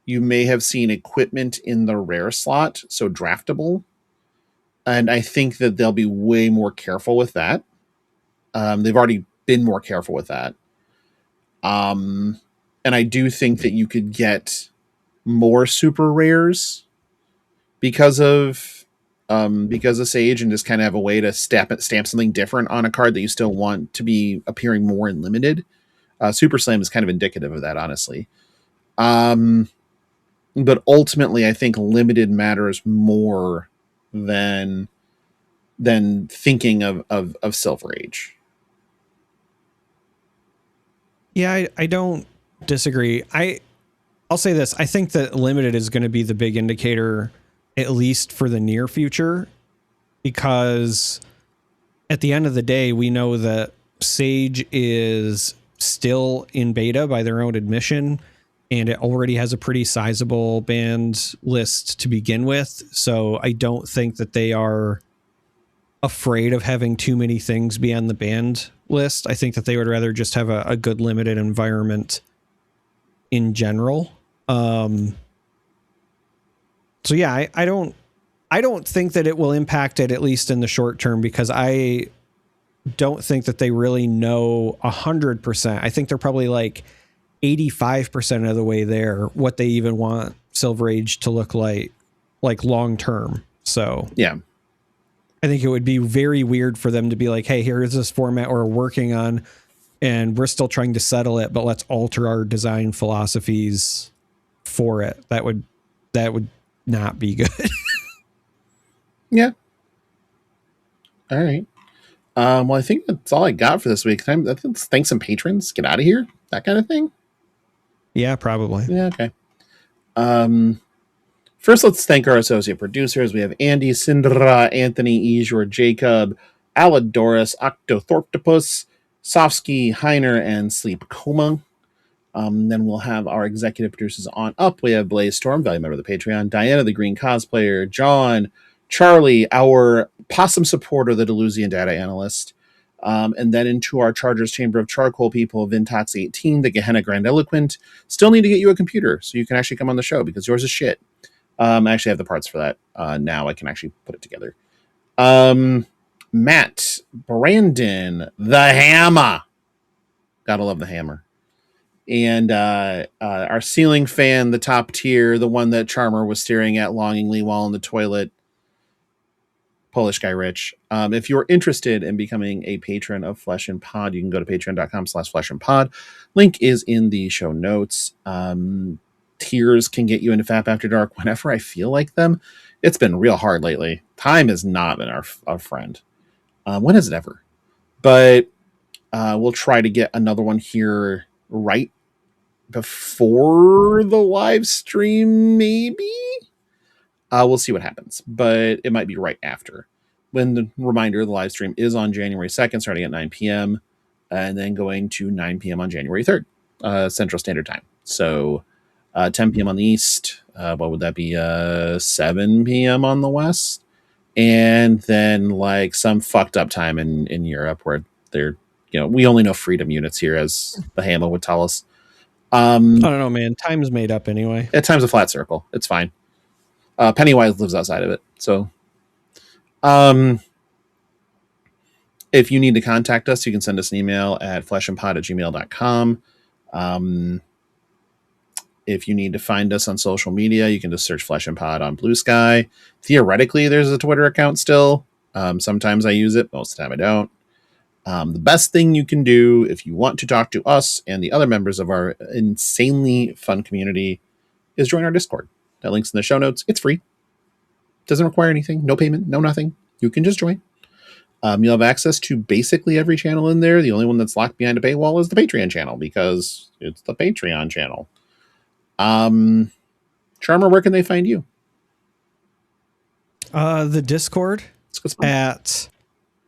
you may have seen equipment in the rare slot, so draftable. And I think that they'll be way more careful with that. They've already been more careful with that. And I do think that you could get more super rares because of Sage, and just kind of have a way to stamp something different on a card that you still want to be appearing more in limited. Super Slam is kind of indicative of that, honestly. But ultimately, I think limited matters more than thinking of Silver Age. Yeah, I don't disagree. I'll say this. I think that limited is going to be the big indicator at least for the near future, because at the end of the day, we know that Sage is still in beta by their own admission, and it already has a pretty sizable band list to begin with. So I don't think that they are afraid of having too many things be on the banned list. I think that they would rather just have a good limited environment in general. So yeah, I don't think that it will impact it, at least in the short term, because I don't think that they really know 100%. I think they're probably like 85% of the way there, what they even want Silver Age to look like long term. So yeah, I think it would be very weird for them to be like, hey, here's this format we're working on and we're still trying to settle it, but let's alter our design philosophies for it. That would not be good. Yeah. All right. Well, I think that's all I got for this week. Let's thank some patrons, get out of here, that kind of thing. Yeah, probably. Yeah, okay. First, let's thank our associate producers. We have Andy, Sindra, Anthony, Ejor, Jacob, Aladoris, Octothorptopus, Sofsky, Heiner, and Sleep Coma. Then we'll have our executive producers on up. We have Blaze Storm, value member of the Patreon, Diana, the Green Cosplayer, John, Charlie, our possum supporter, the Delusian data analyst, and then into our Chargers Chamber of Charcoal people, Vintox 18, the Gehenna Grandiloquent. Still need to get you a computer so you can actually come on the show because yours is shit. I actually have the parts for that. Now I can actually put it together. Matt, Brandon, the Hammer. Gotta love the Hammer. And our ceiling fan, the top tier, the one that Charmer was staring at longingly while in the toilet, Polish guy Rich. If you're interested in becoming a patron of Flesh and Pod, you can go to patreon.com/fleshandpod. Link is in the show notes. Tiers can get you into FAP After Dark whenever I feel like them. It's been real hard lately. Time has not been our friend. When is it ever? But we'll try to get another one here right before the live stream, maybe. We'll see what happens, but it might be right after. When the reminder, the live stream is on January 2nd, starting at 9 p.m. and then going to 9 p.m. on January 3rd, Central Standard Time. So 10 p.m. on the East. What would that be? 7 p.m. on the West. And then like some fucked up time in Europe where they're, we only know freedom units here, as the Hammer would tell us. I don't know, man. Time's made up anyway. At time's a flat circle. It's fine. Pennywise lives outside of it. So if you need to contact us, you can send us an email at fleshandpod@gmail.com. If you need to find us on social media, you can just search Flesh and Pod on BlueSky. Theoretically, there's a Twitter account still. Sometimes I use it. Most of the time I don't. The best thing you can do if you want to talk to us and the other members of our insanely fun community is join our Discord. That link's in the show notes. It's free. Doesn't require anything. No payment. No nothing. You can just join. You'll have access to basically every channel in there. The only one that's locked behind a paywall is the Patreon channel because it's the Patreon channel. Charmer, where can they find you? The Discord at...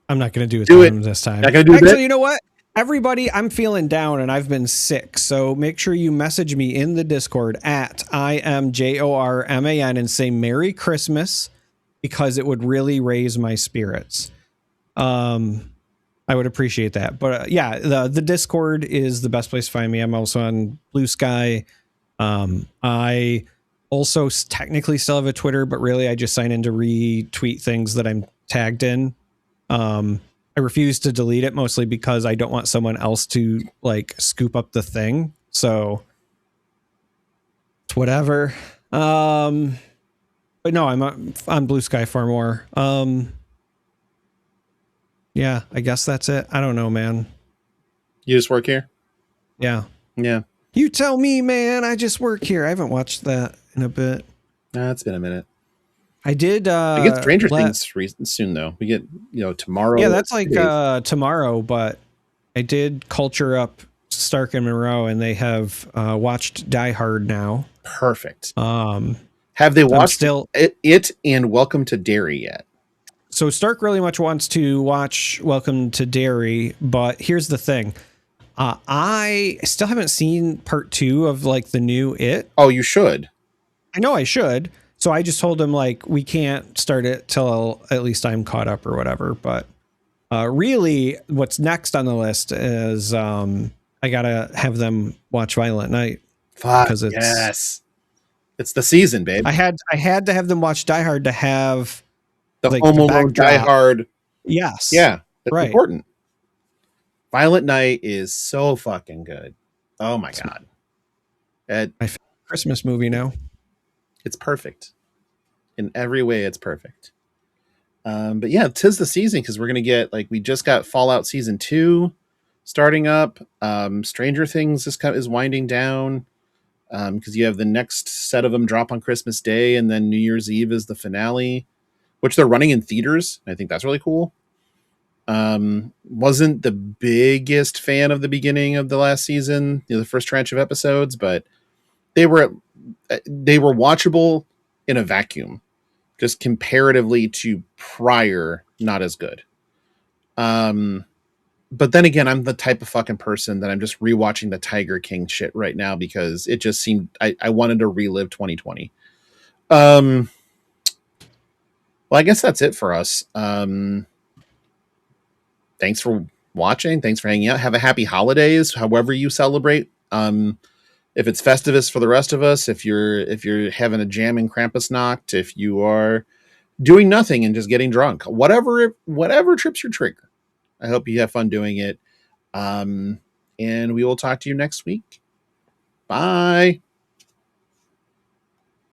I'm not going to do it this time. Not gonna do Actually, you know what? Everybody, I'm feeling down and I've been sick. So make sure you message me in the Discord at IMJORMAN and say Merry Christmas, because it would really raise my spirits. I would appreciate that. But yeah, the Discord is the best place to find me. I'm also on BlueSky. I also technically still have a Twitter, but really I just sign in to retweet things that I'm tagged in. I refuse to delete it mostly because I don't want someone else to like scoop up the thing. So it's whatever. But no, I'm on BlueSky far more. Yeah, I guess that's it. I don't know, man. You just work here? Yeah. Yeah. You tell me, man. I just work here. I haven't watched that in a bit. It's been a minute. I did. We get Stranger Things soon, though. We get, tomorrow. Yeah, that's like tomorrow. But I did culture up Stark and Monroe, and they have watched Die Hard now. Perfect. Have they watched still it and Welcome to Derry yet? So Stark really much wants to watch Welcome to Derry, but here's the thing. I still haven't seen part 2 of like the new It. Oh, you should. I know I should. So I just told him like we can't start it till at least I'm caught up or whatever. But really, what's next on the list is I gotta have them watch Violent Night. Fuck, because it's the season, babe. I had to have them watch Die Hard to have the like, Home Alone Die Hard. Yes. Yeah, that's right. important. Violent Night is so fucking good. Oh my god. My favorite Christmas movie now. It's perfect. In every way, it's perfect. But yeah, 'tis the season because we're gonna get like we just got Fallout Season 2 starting up. Stranger Things is winding down. Because you have the next set of them drop on Christmas Day, and then New Year's Eve is the finale, which they're running in theaters. I think that's really cool. Wasn't the biggest fan of the beginning of the last season, the first tranche of episodes, but they were watchable in a vacuum, just comparatively to prior, not as good. But then again, I'm the type of fucking person that I'm just rewatching the Tiger King shit right now because it just seemed I wanted to relive 2020. Well, I guess that's it for us. Thanks for watching. Thanks for hanging out. Have a happy holidays, however you celebrate. If it's Festivus for the rest of us, if you're having a jam in Krampusnacht, if you are doing nothing and just getting drunk, whatever trips your trigger. I hope you have fun doing it. And we will talk to you next week. Bye.